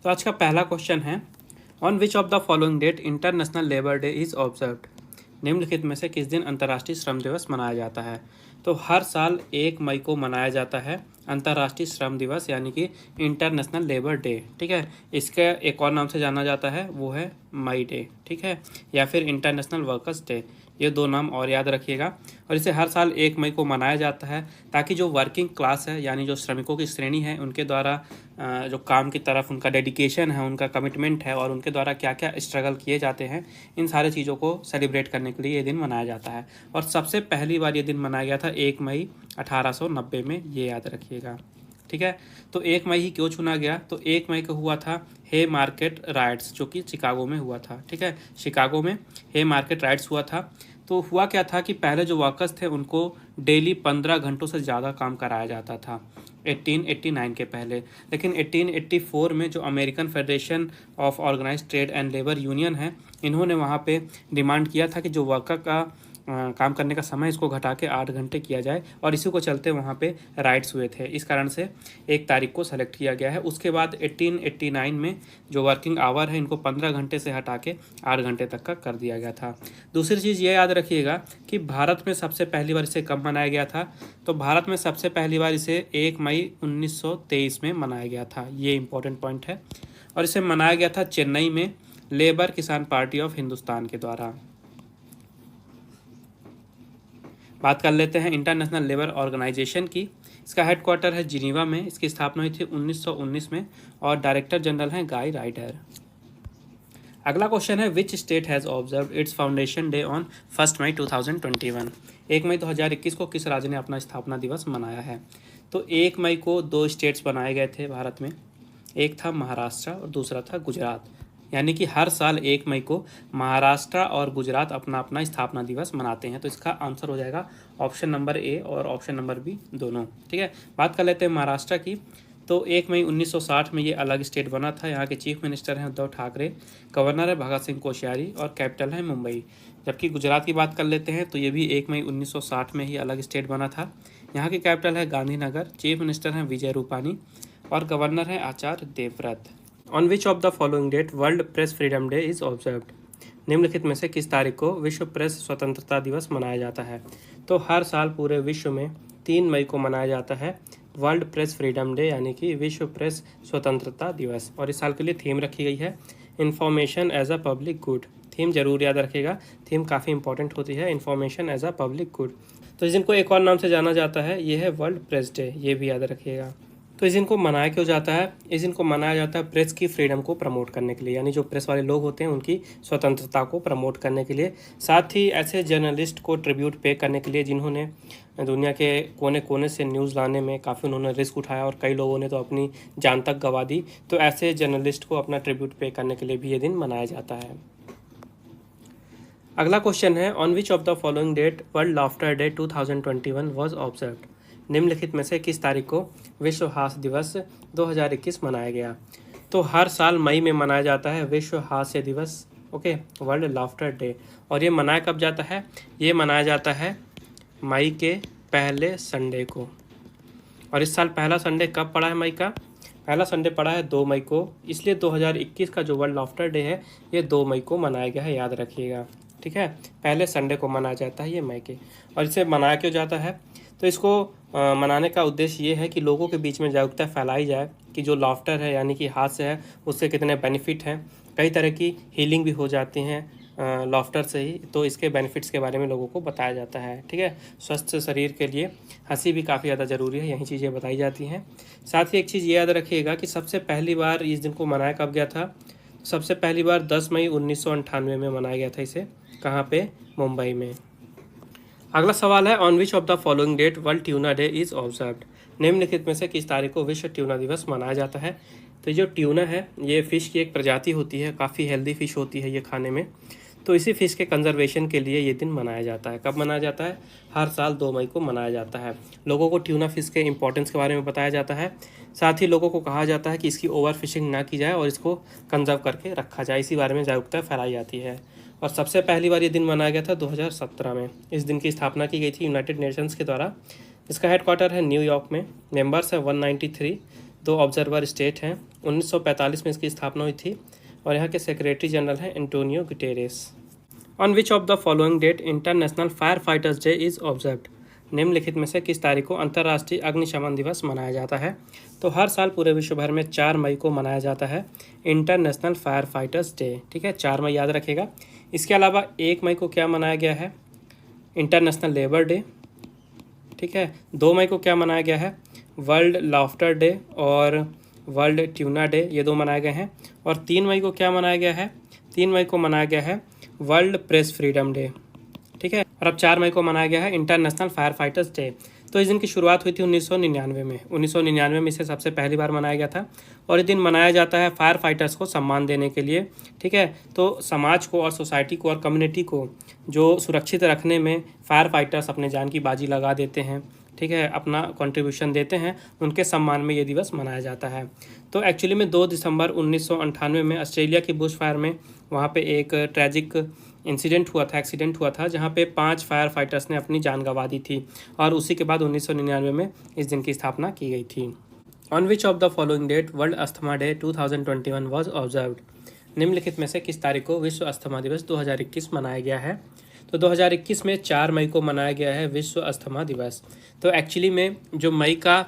तो आज का पहला क्वेश्चन है, on which of the following date International Labour Day is observed. निम्नलिखित में से किस दिन अंतर्राष्ट्रीय श्रम दिवस मनाया जाता है। तो हर साल 1 मई को मनाया जाता है अंतर्राष्ट्रीय श्रम दिवस, यानी कि इंटरनेशनल लेबर डे। ठीक है, इसका एक और नाम से जाना जाता है, वो है मई डे। ठीक है, या फिर इंटरनेशनल वर्कर्स डे। ये दो नाम और याद रखिएगा। और इसे हर साल 1 मई को मनाया जाता है ताकि जो वर्किंग क्लास है, यानी जो श्रमिकों की श्रेणी है, उनके द्वारा जो काम की तरफ उनका डेडिकेशन है, उनका कमिटमेंट है और उनके द्वारा क्या क्या स्ट्रगल किए जाते हैं, इन सारे चीज़ों को सेलिब्रेट करने के लिए ये दिन मनाया जाता है। और सबसे पहली बार ये दिन मनाया गया था 1 मई 1890 में, ये याद रखिएगा। ठीक है, तो 1 मई ही क्यों चुना गया? तो 1 मई को हुआ था हे मार्केट राइट्स, जो कि शिकागो में हुआ था। ठीक है, शिकागो में हे मार्केट राइट्स हुआ था। तो हुआ क्या था कि पहले जो वर्कर्स थे उनको डेली 15 घंटों से ज़्यादा काम कराया जाता था 1889 के पहले। लेकिन 1884 में जो American Federation of Organised Trade and Labour Union है, इन्होंने वहाँ पे डिमांड किया था कि जो वर्कर का काम करने का समय इसको घटा के 8 घंटे किया जाए, और इसी को चलते वहाँ पे राइट्स हुए थे। इस कारण से 1 तारीख को सेलेक्ट किया गया है। उसके बाद 1889 में जो वर्किंग आवर है, इनको 15 घंटे से हटा के 8 घंटे तक का कर दिया गया था। दूसरी चीज़ ये याद रखिएगा कि भारत में सबसे पहली बार इसे कब मनाया गया था। तो भारत में सबसे पहली बार इसे 1 मई 1923 में मनाया गया था। ये इंपॉर्टेंट पॉइंट है। और इसे मनाया गया था चेन्नई में लेबर किसान पार्टी ऑफ हिंदुस्तान के द्वारा। बात कर लेते हैं इंटरनेशनल लेबर ऑर्गेनाइजेशन की। इसका हेडक्वार्टर है जिनीवा में। इसकी स्थापना हुई थी 1919 में और डायरेक्टर जनरल हैं गाय राइडर। अगला क्वेश्चन है, which state has observe it's foundation day on 1 मई 2021। 1 मई 2021 को किस राज्य ने अपना स्थापना दिवस मनाया है? तो 1 मई को 2 स्टेट्स बनाए गए थे भारत में। एक था महाराष्ट्र और दूसरा था गुजरात। यानी कि हर साल 1 मई को महाराष्ट्र और गुजरात अपना अपना स्थापना दिवस मनाते हैं। तो इसका आंसर हो जाएगा ऑप्शन नंबर ए और ऑप्शन नंबर बी दोनों। ठीक है, बात कर लेते हैं महाराष्ट्र की। तो 1 मई 1960 में ये अलग स्टेट बना था। यहाँ के चीफ मिनिस्टर हैं उद्धव ठाकरे, गवर्नर है भगत सिंह कोश्यारी और कैपिटल है मुंबई। जबकि गुजरात की बात कर लेते हैं तो ये भी 1 मई 1960 में ही अलग स्टेट बना था। यहाँ की कैपिटल है गांधीनगर, चीफ मिनिस्टर हैं विजय रूपानी और गवर्नर है Acharya Devvrat. On which of the following date World Press Freedom Day is observed. निम्नलिखित में से किस तारीख को विश्व प्रेस स्वतंत्रता दिवस मनाया जाता है? तो हर साल पूरे विश्व में 3 मई को मनाया जाता है वर्ल्ड प्रेस फ्रीडम डे, यानी कि विश्व प्रेस स्वतंत्रता दिवस। और इस साल के लिए थीम रखी गई है information as a public good. Theme जरूर याद रखिएगा, थीम काफ़ी इंपॉर्टेंट होती है, information as a public good. तो इस दिन को एक और नाम से जाना जाता है, ये है वर्ल्ड प्रेस डे, ये भी याद रखिएगा। तो इस दिन को मनाया क्यों जाता है? इस दिन को मनाया जाता है प्रेस की फ्रीडम को प्रमोट करने के लिए, यानी जो प्रेस वाले लोग होते हैं उनकी स्वतंत्रता को प्रमोट करने के लिए। साथ ही ऐसे जर्नलिस्ट को ट्रिब्यूट पे करने के लिए जिन्होंने दुनिया के कोने कोने से न्यूज़ लाने में काफ़ी उन्होंने रिस्क उठाया और कई लोगों ने तो अपनी जान तक गंवा दी। तो ऐसे जर्नलिस्ट को अपना ट्रिब्यूट पे करने के लिए भी ये दिन मनाया जाता है। अगला क्वेश्चन है, on which of the following date World Laughter Day 2021 was observed. निम्नलिखित में से किस तारीख को विश्व हास्य दिवस 2021 मनाया गया? तो हर साल मई में मनाया जाता है विश्व हास्य दिवस, ओके, वर्ल्ड लाफ्टर डे। और ये मनाया कब जाता है? ये मनाया जाता है मई के पहले संडे को। और इस साल पहला संडे कब पड़ा है? मई का पहला संडे पड़ा है 2 मई को, इसलिए 2021 का जो वर्ल्ड लाफ्टर डे है ये 2 मई को मनाया गया है, याद रखिएगा। ठीक है, पहले संडे को मनाया जाता है ये मई के। और इसे मनाया क्यों जाता है? तो इसको मनाने का उद्देश्य ये है कि लोगों के बीच में जागरूकता फैलाई जाए कि जो लाफ्टर है यानी कि हास्य है उससे कितने बेनिफिट हैं। कई तरह की हीलिंग भी हो जाती हैं लाफ्टर से ही, तो इसके बेनिफिट्स के बारे में लोगों को बताया जाता है। ठीक है, स्वस्थ शरीर के लिए हंसी भी काफ़ी ज़्यादा ज़रूरी है, यही चीज़ें बताई जाती हैं। साथ ही एक चीज़ ये याद रखिएगा कि सबसे पहली बार इस दिन को मनाया कब गया था? सबसे पहली बार 10 मई 1998 में मनाया गया था इसे। कहाँ पे? मुंबई में। अगला सवाल है, on which of the following date World Tuna Day is observed. निम्नलिखित में से किस तारीख को विश्व ट्यूना दिवस मनाया जाता है? तो जो ट्यूना है ये फ़िश की एक प्रजाति होती है, काफ़ी हेल्दी फ़िश होती है ये खाने में। तो इसी फ़िश के कंजर्वेशन के लिए ये दिन मनाया जाता है। कब मनाया जाता है? हर साल 2 मई को मनाया जाता है। लोगों को ट्यूना फ़िश के इंपॉर्टेंस के बारे में बताया जाता है। साथ ही लोगों को कहा जाता है कि इसकी ओवर फिशिंग ना की जाए और इसको कंजर्व करके रखा जाए, इसी बारे में जागरूकता फैलाई जाती है। और सबसे पहली बार ये दिन मनाया गया था 2017 में। इस दिन की स्थापना की गई थी यूनाइटेड नेशंस के द्वारा। इसका हेडक्वार्टर है न्यूयॉर्क में। मेंबर्स है 193 दो ऑब्जर्वर स्टेट हैं। 1945 में इसकी स्थापना हुई थी और यहाँ के सेक्रेटरी जनरल हैं Antonio Guterres. On which of the following date International Fire Fighters Day is observed? निम्नलिखित में से किस तारीख को अंतर्राष्ट्रीय अग्निशमन दिवस मनाया जाता है? तो हर साल पूरे विश्व भर में 4 मई को मनाया जाता है इंटरनेशनल फायर फाइटर्स डे। ठीक है, 4 मई याद रखेगा। इसके अलावा 1 मई को क्या मनाया गया है? International Labour day. ठीक है, 2 मई को क्या मनाया गया है? वर्ल्ड लाफ्टर डे और वर्ल्ड ट्यूना डे, ये 2 मनाए गए हैं। और 3 मई को क्या मनाया गया है? 3 मई को मनाया गया है वर्ल्ड प्रेस फ्रीडम डे। ठीक है, और अब 4 मई को मनाया गया है इंटरनेशनल फायर फाइटर्स डे। तो इस दिन की शुरुआत हुई थी 1999 में। 1999 में इसे सबसे पहली बार मनाया गया था और ये दिन मनाया जाता है फायर फाइटर्स को सम्मान देने के लिए। ठीक है, तो समाज को और सोसाइटी को और कम्युनिटी को जो सुरक्षित रखने में फायर फाइटर्स अपने जान की बाजी लगा देते हैं, ठीक है, अपना कंट्रीब्यूशन देते हैं, उनके सम्मान में ये दिवस मनाया जाता है। तो एक्चुअली में 2 दिसंबर 1998 में ऑस्ट्रेलिया की बुश फायर में वहाँ पे एक ट्रैजिक एक्सीडेंट हुआ था जहाँ पे 5 फायर फाइटर्स ने अपनी जान गंवा दी थी और उसी के बाद 1999 में इस दिन की स्थापना की गई थी। On which of the following date World Asthma Day 2021 was observed? निम्नलिखित में से किस तारीख को विश्व अस्थमा दिवस 2021 मनाया गया है? तो 2021 में 4 मई को मनाया गया है विश्व अस्थमा दिवस। तो एक्चुअली में जो मई का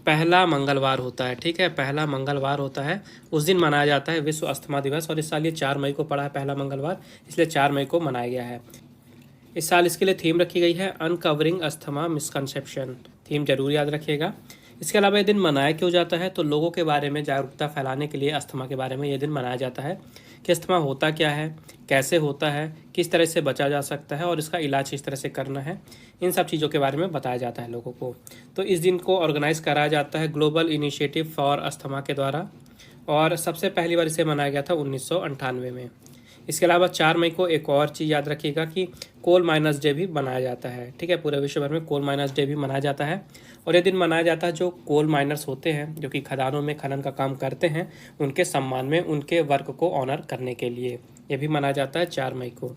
पहला मंगलवार होता है, ठीक है, पहला मंगलवार होता है, उस दिन मनाया जाता है विश्व अस्थमा दिवस। और इस साल ये 4 मई को पड़ा है पहला मंगलवार, इसलिए 4 मई को मनाया गया है। इस साल इसके लिए थीम रखी गई है अनकवरिंग अस्थमा मिसकंसेप्शन। थीम जरूर याद रखिएगा। इसके अलावा ये दिन मनाया क्यों जाता है? तो लोगों के बारे में जागरूकता फैलाने के लिए अस्थमा के बारे में ये दिन मनाया जाता है कि अस्थमा होता क्या है, कैसे होता है, किस तरह से बचा जा सकता है और इसका इलाज किस तरह से करना है, इन सब चीज़ों के बारे में बताया जाता है लोगों को। तो इस दिन को ऑर्गेनाइज कराया जाता है ग्लोबल इनिशिएटिव फॉर अस्थमा के द्वारा और सबसे पहली बार इसे मनाया गया था 1998 में। इसके अलावा 4 मई को एक और चीज़ याद रखिएगा कि कोल माइनर्स डे भी मनाया जाता है। ठीक है, पूरे विश्व भर में कोल माइनर्स डे भी मनाया जाता है और ये दिन मनाया जाता है जो कोल माइनर्स होते हैं, जो कि खदानों में खनन का काम करते हैं, उनके सम्मान में, उनके वर्क को ऑनर करने के लिए ये भी मनाया जाता है 4 मई को।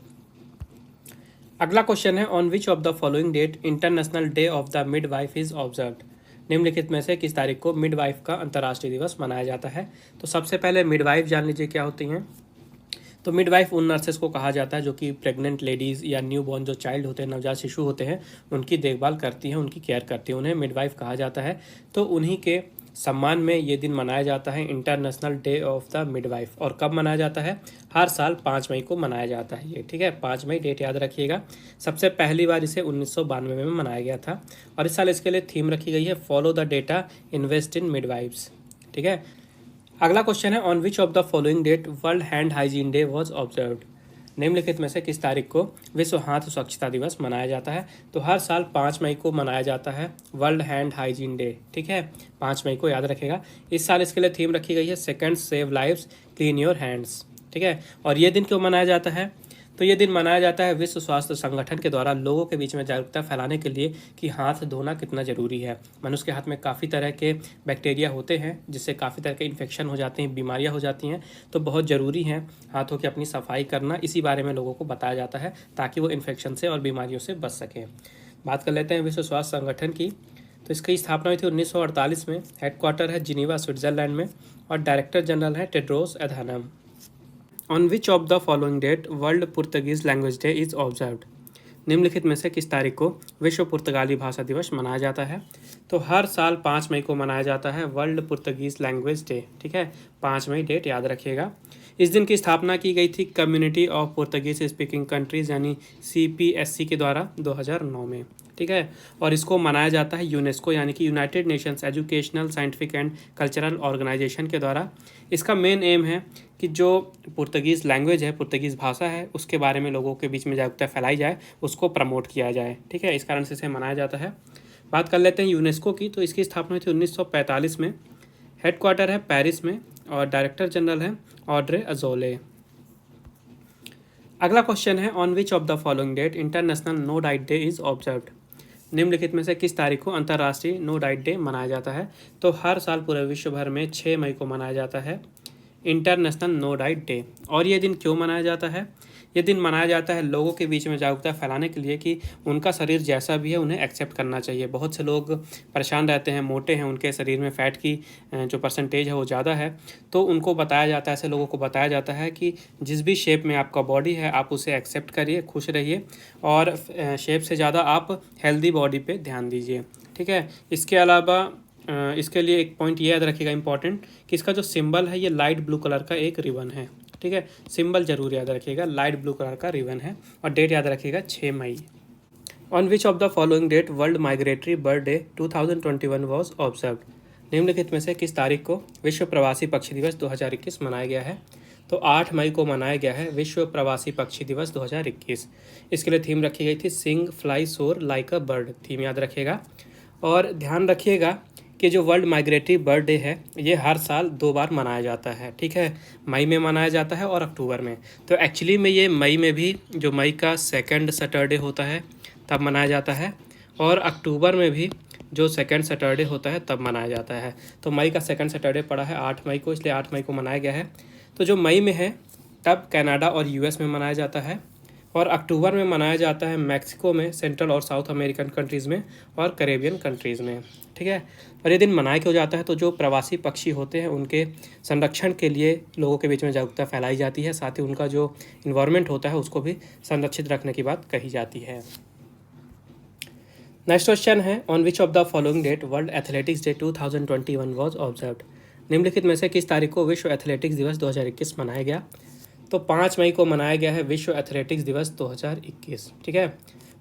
अगला क्वेश्चन है on which of the following date international day of the Midwife is observed? निम्नलिखित में से किस तारीख को मिडवाइफ का अंतर्राष्ट्रीय दिवस मनाया जाता है? तो सबसे पहले मिडवाइफ जान लीजिए क्या होती हैं। तो मिडवाइफ उन नर्सेस को कहा जाता है जो कि प्रेग्नेंट लेडीज़ या न्यू बॉर्न जो चाइल्ड होते हैं, नवजात शिशु होते हैं, उनकी देखभाल करती हैं, उनकी केयर करती हैं, उन्हें मिडवाइफ कहा जाता है। तो उन्हीं के सम्मान में ये दिन मनाया जाता है international day of the midwife. और कब मनाया जाता है? हर साल 5 मई को मनाया जाता है ये। ठीक है, 5 मई डेट याद रखिएगा। सबसे पहली बार इसे 1992 में मनाया गया था और इस साल इसके लिए थीम रखी गई है follow the data invest in midwives. ठीक है, अगला क्वेश्चन है on which of the following date World Hand Hygiene Day was observed? निम्नलिखित में से किस तारीख को विश्व हाथ स्वच्छता दिवस मनाया जाता है? तो हर साल 5 मई को मनाया जाता है वर्ल्ड हैंड हाइजीन डे। ठीक है, 5 मई को याद रखेगा। इस साल इसके लिए थीम रखी गई है seconds save lives clean your hands. ठीक है, और ये दिन क्यों मनाया जाता है? तो ये दिन मनाया जाता है विश्व स्वास्थ्य संगठन के द्वारा लोगों के बीच में जागरूकता फैलाने के लिए कि हाथ धोना कितना ज़रूरी है। मनुष्य के हाथ में काफ़ी तरह के बैक्टीरिया होते हैं जिससे काफ़ी तरह के इन्फेक्शन हो जाते हैं, बीमारियां हो जाती हैं। तो बहुत ज़रूरी है हाथों की अपनी सफाई करना। इसी बारे में लोगों को बताया जाता है ताकि वो इन्फेक्शन से और बीमारियों से बच सकें। बात कर लेते हैं विश्व स्वास्थ्य संगठन की। तो इसकी स्थापना हुई थी 1948 में। हेडक्वार्टर है जिनीवा स्विट्जरलैंड में और डायरेक्टर जनरल है Tedros Adhanom. On which of the following date World Portuguese Language Day is observed? निम्नलिखित में से किस तारीख को विश्व पुर्तगाली भाषा दिवस मनाया जाता है? तो हर साल 5 मई को मनाया जाता है वर्ल्ड पुर्तगीज लैंग्वेज डे। ठीक है, 5 मई डेट याद रखिएगा। इस दिन की स्थापना की गई थी community of Portuguese speaking countries यानी CPSC के द्वारा 2009 में। ठीक है, और इसको मनाया जाता है यूनेस्को यानी कि United Nations Educational Scientific and Cultural Organisation के द्वारा। इसका मेन एम है कि जो पुर्तगीज़ लैंग्वेज है, पुर्तगीज़ भाषा है, उसके बारे में लोगों के बीच में जागरूकता फैलाई जाए, उसको प्रमोट किया जाए। ठीक है, इस कारण से इसे मनाया जाता है। बात कर लेते हैं यूनेस्को की। तो इसकी स्थापना हुई थी 1945 में। हेडक्वार्टर है पेरिस में और डायरेक्टर जनरल है ऑड्रे अजोले। अगला क्वेश्चन है on which of the following date International No Diet Day is observed? निम्नलिखित में से किस तारीख को अंतर्राष्ट्रीय नो डाइट डे मनाया जाता है? तो हर साल पूरे विश्व भर में 6 मई को मनाया जाता है इंटरनेशनल नो डाइट डे। और ये दिन क्यों मनाया जाता है? ये दिन मनाया जाता है लोगों के बीच में जागरूकता फैलाने के लिए कि उनका शरीर जैसा भी है उन्हें एक्सेप्ट करना चाहिए। बहुत से लोग परेशान रहते हैं, मोटे हैं, उनके शरीर में फ़ैट की जो परसेंटेज है वो ज़्यादा है, तो उनको बताया जाता है, ऐसे लोगों को बताया जाता है कि जिस भी शेप में आपका बॉडी है आप उसे एक्सेप्ट करिए, खुश रहिए और शेप से ज़्यादा आप हेल्दी बॉडी पे ध्यान दीजिए। ठीक है, इसके अलावा इसके लिए एक पॉइंट ये याद रखिएगा इंपॉर्टेंट कि इसका जो सिंबल है ये लाइट ब्लू कलर का एक रिबन है। ठीक है, सिंबल जरूर याद रखिएगा, लाइट ब्लू कलर का रिबन है। और डेट याद रखिएगा 6 मई। On which of the following date World Migratory Bird Day 2021 was observed. निम्नलिखित में से किस तारीख को विश्व प्रवासी पक्षी दिवस 2021 मनाया गया है? तो 8 मई को मनाया गया है विश्व प्रवासी पक्षी दिवस 2021। इसके लिए थीम रखी गई थी सिंग फ्लाई सोर लाइक अ बर्ड, थीम याद रखिएगा। और ध्यान रखिएगा कि जो वर्ल्ड माइग्रेटरी बर्ड डे है ये हर साल 2 बार मनाया जाता है। ठीक है, मई में मनाया जाता है और अक्टूबर में। तो एक्चुअली में ये मई में भी जो मई का सेकंड सैटरडे होता है तब मनाया जाता है, और अक्टूबर में भी जो सेकंड सैटरडे होता है तब मनाया जाता है। तो मई का सेकंड सैटरडे पड़ा है 8 मई को, इसलिए 8 मई को मनाया गया है। तो जो मई में है तब कनाडा और यूएस में मनाया जाता है, और अक्टूबर में मनाया जाता है मैक्सिको में, सेंट्रल और साउथ अमेरिकन कंट्रीज़ में और कैरेबियन कंट्रीज़ में। ठीक है, और ये दिन मनाया क्यों जाता है? तो जो प्रवासी पक्षी होते हैं उनके संरक्षण के लिए लोगों के बीच में जागरूकता फैलाई जाती है, साथ ही उनका जो इन्वायरमेंट होता है उसको भी संरक्षित रखने की बात कही जाती है। नेक्स्ट क्वेश्चन है on which of the following date World Athletics Day 2021 was observed. निम्नलिखित में से किस तारीख को विश्व एथलेटिक्स दिवस 2021 मनाया गया? तो 5 मई को मनाया गया है विश्व एथलेटिक्स दिवस 2021। ठीक है,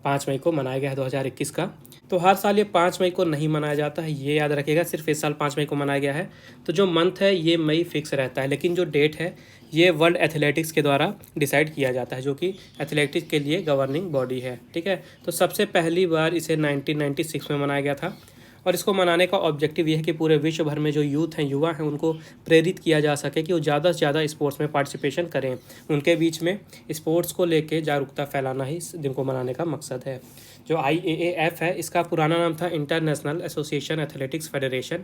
5 मई को मनाया गया है 2021 का। तो हर साल ये 5 मई को नहीं मनाया जाता है, ये याद रखिएगा, सिर्फ इस साल 5 मई को मनाया गया है। तो जो मंथ है ये मई फिक्स रहता है, लेकिन जो डेट है ये वर्ल्ड एथलेटिक्स के द्वारा डिसाइड किया जाता है, जो कि एथलेटिक्स के लिए गवर्निंग बॉडी है। ठीक है, तो सबसे पहली बार इसे 1996 में मनाया गया था, और इसको मनाने का ऑब्जेक्टिव ये है कि पूरे विश्व भर में जो यूथ हैं, युवा हैं, उनको प्रेरित किया जा सके कि वो ज़्यादा से ज़्यादा स्पोर्ट्स में पार्टिसिपेशन करें। उनके बीच में स्पोर्ट्स को लेके जागरूकता फैलाना ही इस दिन को मनाने का मकसद है। जो IAAF है इसका पुराना नाम था इंटरनेशनल एसोसिएशन एथलेटिक्स फेडरेशन,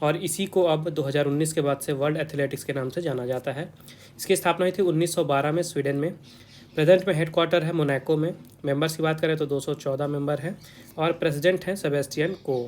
और इसी को अब 2019 के बाद से वर्ल्ड एथलेटिक्स के नाम से जाना जाता है। इसकी स्थापना हुई थी 1912 में स्वीडन में। प्रेजेंट में हेडक्वार्टर है मोनाको में। मेंबर्स की बात करें तो 214 मेंबर हैं, और प्रेसिडेंट हैं सेबेस्टियन को।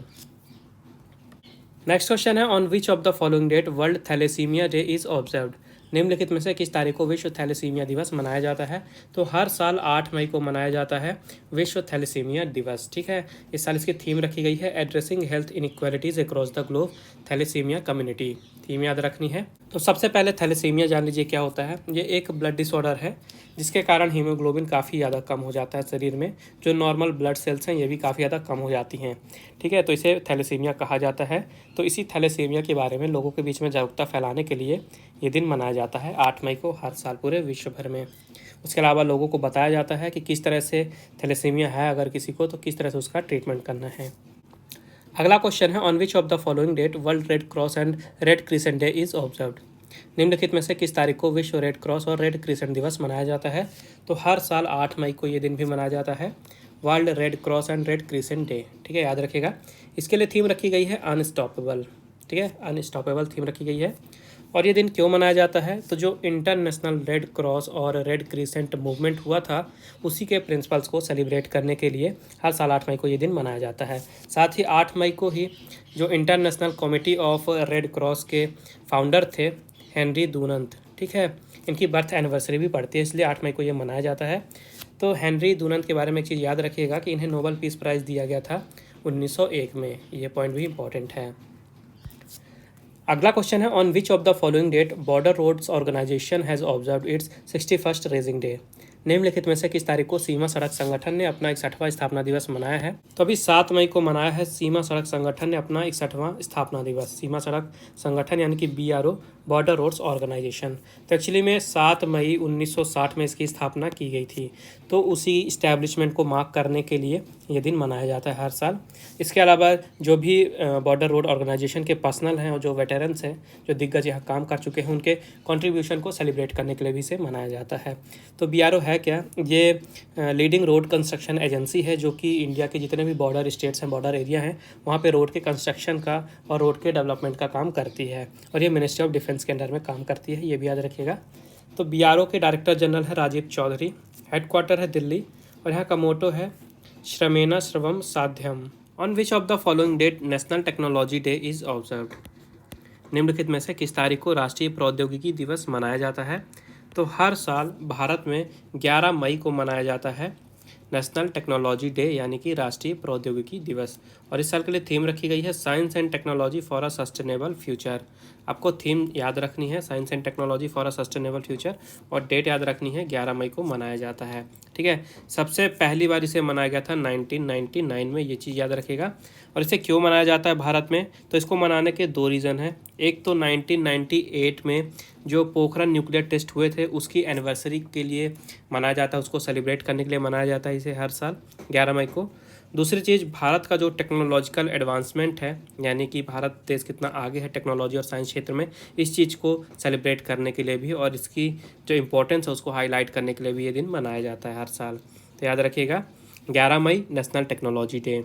नेक्स्ट क्वेश्चन है on which of the following date World Thalassaemia Day is observed. निम्नलिखित में से किस तारीख को विश्व थैलेसीमिया दिवस मनाया जाता है? तो हर साल 8 मई को मनाया जाता है विश्व थैलेसीमिया दिवस। ठीक है, इस साल इसकी थीम रखी गई है addressing health inequalities across the globe thalassaemia community, theme याद रखनी है। तो सबसे पहले थैलेसीमिया जान लीजिए क्या होता है। ये एक ब्लड डिसऑर्डर है जिसके कारण हीमोग्लोबिन काफ़ी ज़्यादा कम हो जाता है शरीर में, जो नॉर्मल ब्लड सेल्स हैं ये भी काफ़ी ज़्यादा कम हो जाती हैं। ठीक है, तो इसे थैलेसीमिया कहा जाता है। तो इसी थैलेसीमिया के बारे में लोगों के बीच में जागरूकता फैलाने के लिए ये दिन मनाया जाता है 8 मई को हर साल पूरे विश्व भर में। उसके अलावा लोगों को बताया जाता है कि किस तरह से थैलेसीमिया है अगर किसी को, तो किस तरह से उसका ट्रीटमेंट करना है। अगला क्वेश्चन है on which of the following date World Red Cross and Red Crescent Day is observed. निम्नलिखित में से किस तारीख को विश्व रेड क्रॉस और रेड क्रिसेंट दिवस मनाया जाता है? तो हर साल 8 मई को ये दिन भी मनाया जाता है world Red Cross and Red Crescent day. ठीक है, याद रखिएगा। इसके लिए थीम रखी गई है अनस्टॉपेबल। ठीक है, अनस्टॉपेबल थीम रखी गई है। और ये दिन क्यों मनाया जाता है? तो जो इंटरनेशनल रेड क्रॉस और रेड क्रिसेंट मूवमेंट हुआ था उसी के प्रिंसिपल्स को सेलिब्रेट करने के लिए हर साल 8 मई को ये दिन मनाया जाता है। साथ ही 8 मई को ही जो international committee of red cross के फाउंडर थे हेनरी डुनंट, ठीक है, इनकी बर्थ एनिवर्सरी भी पड़ती है, इसलिए 8 मई को ये मनाया जाता है। तो हेनरी डुनंट के बारे में एक चीज़ याद रखिएगा कि इन्हें नोबेल पीस प्राइज़ दिया गया था 1901 में, ये पॉइंट भी इंपॉर्टेंट है। अगला क्वेश्चन है on which of the following date Border Roads Organisation has observed its 61st raising day. निम्नलिखित में से किस तारीख को सीमा सड़क संगठन ने अपना 61वां स्थापना दिवस मनाया है? तो अभी 7 मई को मनाया है सीमा सड़क संगठन ने अपना 61वां स्थापना दिवस। सीमा सड़क संगठन यानी कि BRO, बॉर्डर रोड्स ऑर्गेनाइजेशन। तो एक्चुअली में 7 मई 1960 में इसकी स्थापना की गई थी, तो उसी इस्टेब्लिशमेंट को मार्क करने के लिए ये दिन मनाया जाता है हर साल। इसके अलावा जो भी बॉर्डर रोड ऑर्गेनाइजेशन के पर्सनल हैं और जो वेटरन्स हैं, जो दिग्गज यहाँ काम कर चुके हैं, उनके कंट्रीब्यूशन को सेलिब्रेट करने के लिए भी इसे मनाया जाता है। तो BRO है क्या? ये लीडिंग रोड कंस्ट्रक्शन एजेंसी है जो कि इंडिया के जितने भी बॉर्डर स्टेट्स हैं, बॉर्डर एरिया हैं, वहाँ पे रोड के कंस्ट्रक्शन का और रोड के डेवलपमेंट का काम करती है, और ये मिनिस्ट्री ऑफ डिफेंस के अंडर में काम करती है, ये भी याद रखिएगा। तो बीआरओ के डायरेक्टर जनरल है राजीव चौधरी, हेडक्वार्टर है दिल्ली और यहाँ का मोटो है श्रमेण श्रवम साध्यम। On which of the following date National Technology Day is observed? निम्नलिखित में से किस तारीख को राष्ट्रीय प्रौद्योगिकी दिवस मनाया जाता है? तो हर साल भारत में 11 मई को मनाया जाता है नेशनल टेक्नोलॉजी डे यानी कि राष्ट्रीय प्रौद्योगिकी दिवस। और इस साल के लिए थीम रखी गई है science and technology for a sustainable future. आपको थीम याद रखनी है science and technology for a sustainable future और डेट याद रखनी है 11 मई को मनाया जाता है। ठीक है, सबसे पहली बार इसे मनाया गया था 1999 में, ये चीज़ याद रखिएगा। और इसे क्यों मनाया जाता है भारत में? तो इसको मनाने के दो रीज़न हैं। एक तो 1998 में जो पोखरण न्यूक्लियर टेस्ट हुए थे उसकी एनिवर्सरी के लिए मनाया जाता है, उसको सेलिब्रेट करने के लिए मनाया जाता है इसे हर साल 11 मई को। दूसरी चीज़, भारत का जो टेक्नोलॉजिकल एडवांसमेंट है यानी कि भारत देश कितना आगे है टेक्नोलॉजी और साइंस क्षेत्र में, इस चीज़ को सेलिब्रेट करने के लिए भी और इसकी जो इम्पोर्टेंस है उसको हाईलाइट करने के लिए भी ये दिन मनाया जाता है हर साल। तो याद रखिएगा 11 मई National Technology Day.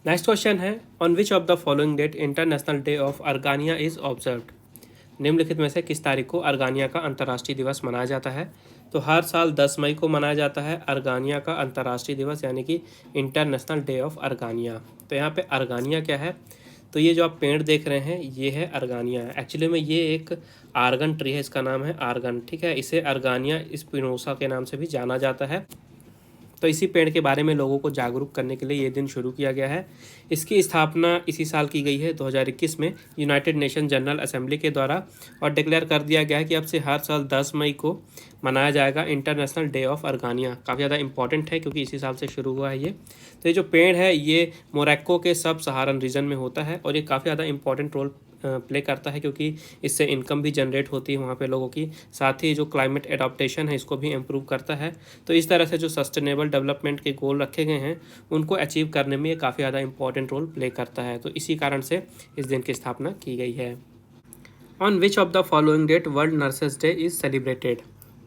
Next question है on which of the following date international day of Argania is observed? निम्नलिखित में से किस तारीख को अर्गानिया का अंतर्राष्ट्रीय दिवस मनाया जाता है? तो हर साल 10 मई को मनाया जाता है अर्गानिया का अंतर्राष्ट्रीय दिवस यानी कि इंटरनेशनल डे ऑफ अर्गानिया। तो यहाँ पे अर्गानिया क्या है? तो ये जो आप पेड़ देख रहे हैं ये है अर्गानिया। एक्चुअली में ये एक आर्गन ट्री है, इसका नाम है आर्गन। ठीक है, इसे अर्गानिया स्पिनोसा के नाम से भी जाना जाता है। तो इसी पेड़ के बारे में लोगों को जागरूक करने के लिए ये दिन शुरू किया गया है। इसकी स्थापना इसी साल की गई है 2021 में यूनाइटेड नेशन जनरल असेंबली के द्वारा और डिक्लेयर कर दिया गया है कि अब से हर साल 10 मई को मनाया जाएगा इंटरनेशनल डे ऑफ अर्गानिया। काफ़ी ज़्यादा इंपॉर्टेंट है क्योंकि इसी साल से शुरू हुआ है ये। तो ये जो पेड़ है ये मोरक्को के सब सहारन रीजन में होता है और ये काफ़ी ज़्यादा इंपॉर्टेंट रोल प्ले करता है क्योंकि इससे इनकम भी जनरेट होती है वहाँ पे लोगों की, साथ ही जो क्लाइमेट एडाप्टेशन है इसको भी इम्प्रूव करता है। तो इस तरह से जो सस्टेनेबल डेवलपमेंट के गोल रखे गए हैं उनको अचीव करने में ये काफ़ी ज़्यादा इंपॉर्टेंट रोल प्ले करता है। तो इसी कारण से इस दिन की स्थापना की गई है। On which of the following date World Nurses Day is celebrated?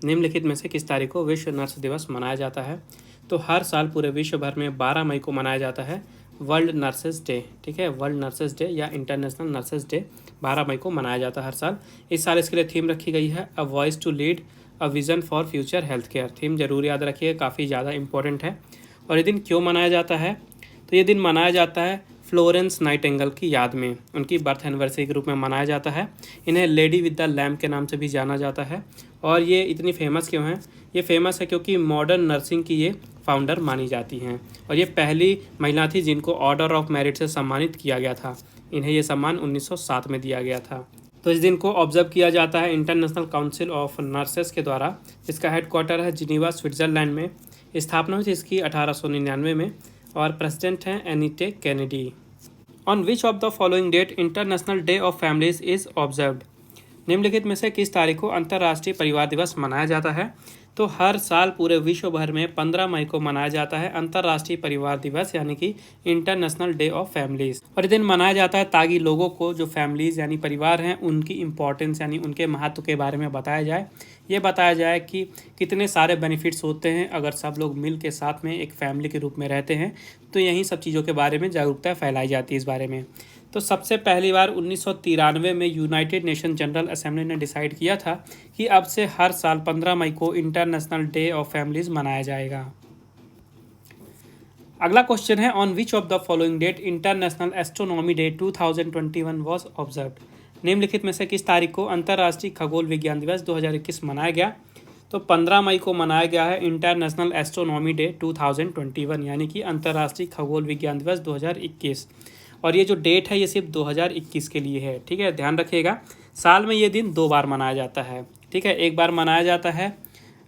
निम्नलिखित में से किस तारीख को विश्व नर्स दिवस मनाया जाता है? तो हर साल पूरे विश्व भर में 12 मई को मनाया जाता है वर्ल्ड नर्सेज डे। ठीक है, वर्ल्ड नर्सेज डे या इंटरनेशनल नर्सेज डे 12 मई को मनाया जाता है हर साल। इस साल इसके लिए थीम रखी गई है a voice to lead a vision for future health care. Theme जरूर याद रखिए, काफ़ी ज़्यादा इंपॉर्टेंट है। और ये दिन क्यों मनाया जाता है? तो ये दिन मनाया जाता है फ्लोरेंस नाइटिंगेल की याद में, उनकी बर्थ एनिवर्सरी के रूप में मनाया जाता है। इन्हें लेडी विद द लैम्प के नाम से भी जाना जाता है। और ये इतनी फेमस क्यों हैं? ये फेमस है क्योंकि मॉडर्न नर्सिंग की ये फाउंडर मानी जाती हैं और ये पहली महिला थी जिनको ऑर्डर ऑफ मेरिट से सम्मानित किया गया था। इन्हें ये सम्मान 1907 में दिया गया था। तो इस दिन को ऑब्जर्व किया जाता है इंटरनेशनल काउंसिल ऑफ नर्सेस के द्वारा, जिसका हेडक्वार्टर है जिनीवा स्विट्ज़रलैंड में। स्थापना हुई थी इसकी 1899 में और प्रेसिडेंट हैं Annette Kennedy. On which of the following date international day of Families is observed? निम्नलिखित में से किस तारीख को अंतर्राष्ट्रीय परिवार दिवस मनाया जाता है? तो हर साल पूरे विश्व भर में 15 मई को मनाया जाता है अंतर्राष्ट्रीय परिवार दिवस यानी कि इंटरनेशनल डे ऑफ फैमिलीज। और ये दिन मनाया जाता है ताकि लोगों को जो फैमिलीज यानी परिवार हैं उनकी इम्पोर्टेंस यानी उनके महत्व के बारे में बताया जाए। ये बताया जाए कि कितने सारे बेनिफिट्स होते हैं अगर सब लोग मिल के साथ में एक फैमिली के रूप में रहते हैं। तो यही सब चीज़ों के बारे में जागरूकता फैलाई जाती है इस बारे में। तो सबसे पहली बार 1993 में यूनाइटेड नेशन जनरल असेंबली ने डिसाइड किया था कि अब से हर साल 15 मई को इंटरनेशनल डे ऑफ फैमिलीज मनाया जाएगा। अगला क्वेश्चन है on which of the following date International Astronomy Day 2021 was observed? निम्नलिखित में से किस तारीख को अंतर्राष्ट्रीय खगोल विज्ञान दिवस 2021 मनाया गया? तो 15 मई को मनाया गया है इंटरनेशनल एस्ट्रोनॉमी डे 2021 यानी कि अंतर्राष्ट्रीय खगोल विज्ञान दिवस 2021। और ये जो डेट है ये सिर्फ 2021 के लिए है। ठीक है, ध्यान रखिएगा। साल में ये दिन 2 बार मनाया जाता है। ठीक है, एक बार मनाया जाता है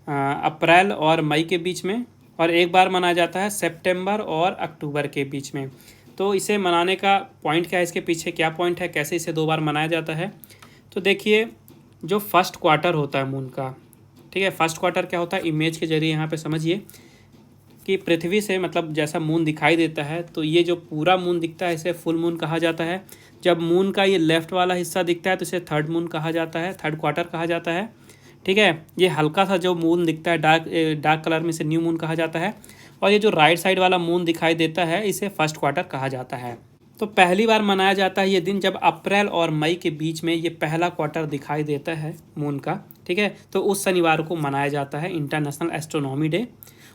अप्रैल और मई के बीच में और एक बार मनाया जाता है सितंबर और अक्टूबर के बीच में। तो इसे मनाने का पॉइंट क्या है, इसके पीछे क्या पॉइंट है, कैसे इसे 2 बार मनाया जाता है? तो देखिए, जो फर्स्ट क्वार्टर होता है मून का, ठीक है, फर्स्ट क्वार्टर क्या होता है इमेज के जरिए यहाँ पे समझिए कि पृथ्वी से मतलब जैसा मून दिखाई देता है तो ये जो पूरा मून दिखता है इसे फुल मून कहा जाता है। जब मून का ये लेफ्ट वाला हिस्सा दिखता है तो इसे थर्ड मून कहा जाता है, थर्ड क्वार्टर कहा जाता है। ठीक है, ये हल्का सा जो मून दिखता है डार्क कलर में इसे न्यू मून कहा जाता है। और ये जो राइट साइड वाला मून दिखाई देता है इसे फर्स्ट क्वार्टर कहा जाता है। तो पहली बार मनाया जाता है ये दिन जब अप्रैल और मई के बीच में ये पहला क्वार्टर दिखाई देता है मून का, ठीक है, तो उस शनिवार को मनाया जाता है इंटरनेशनल एस्ट्रोनॉमी डे।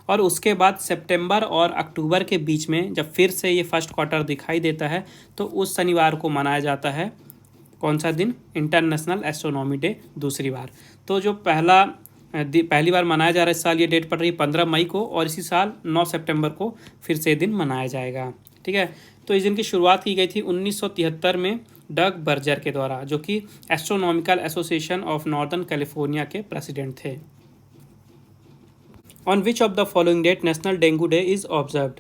और उसके बाद सितंबर और अक्टूबर के बीच में जब फिर से ये फर्स्ट क्वार्टर दिखाई देता है तो उस शनिवार को मनाया जाता है कौन सा दिन, इंटरनेशनल एस्ट्रोनॉमी डे दूसरी बार। तो जो पहली बार मनाया जा रहा है इस साल, ये डेट पड़ रही है 15 मई को, और इसी साल 9 सितंबर को फिर से दिन मनाया जाएगा। ठीक है, तो इस दिन की शुरुआत की गई थी 1973 में डग बर्जर के द्वारा, जो कि Astronomical Association of Northern California के प्रेसिडेंट थे। On which of the following date National Dengue Day is observed?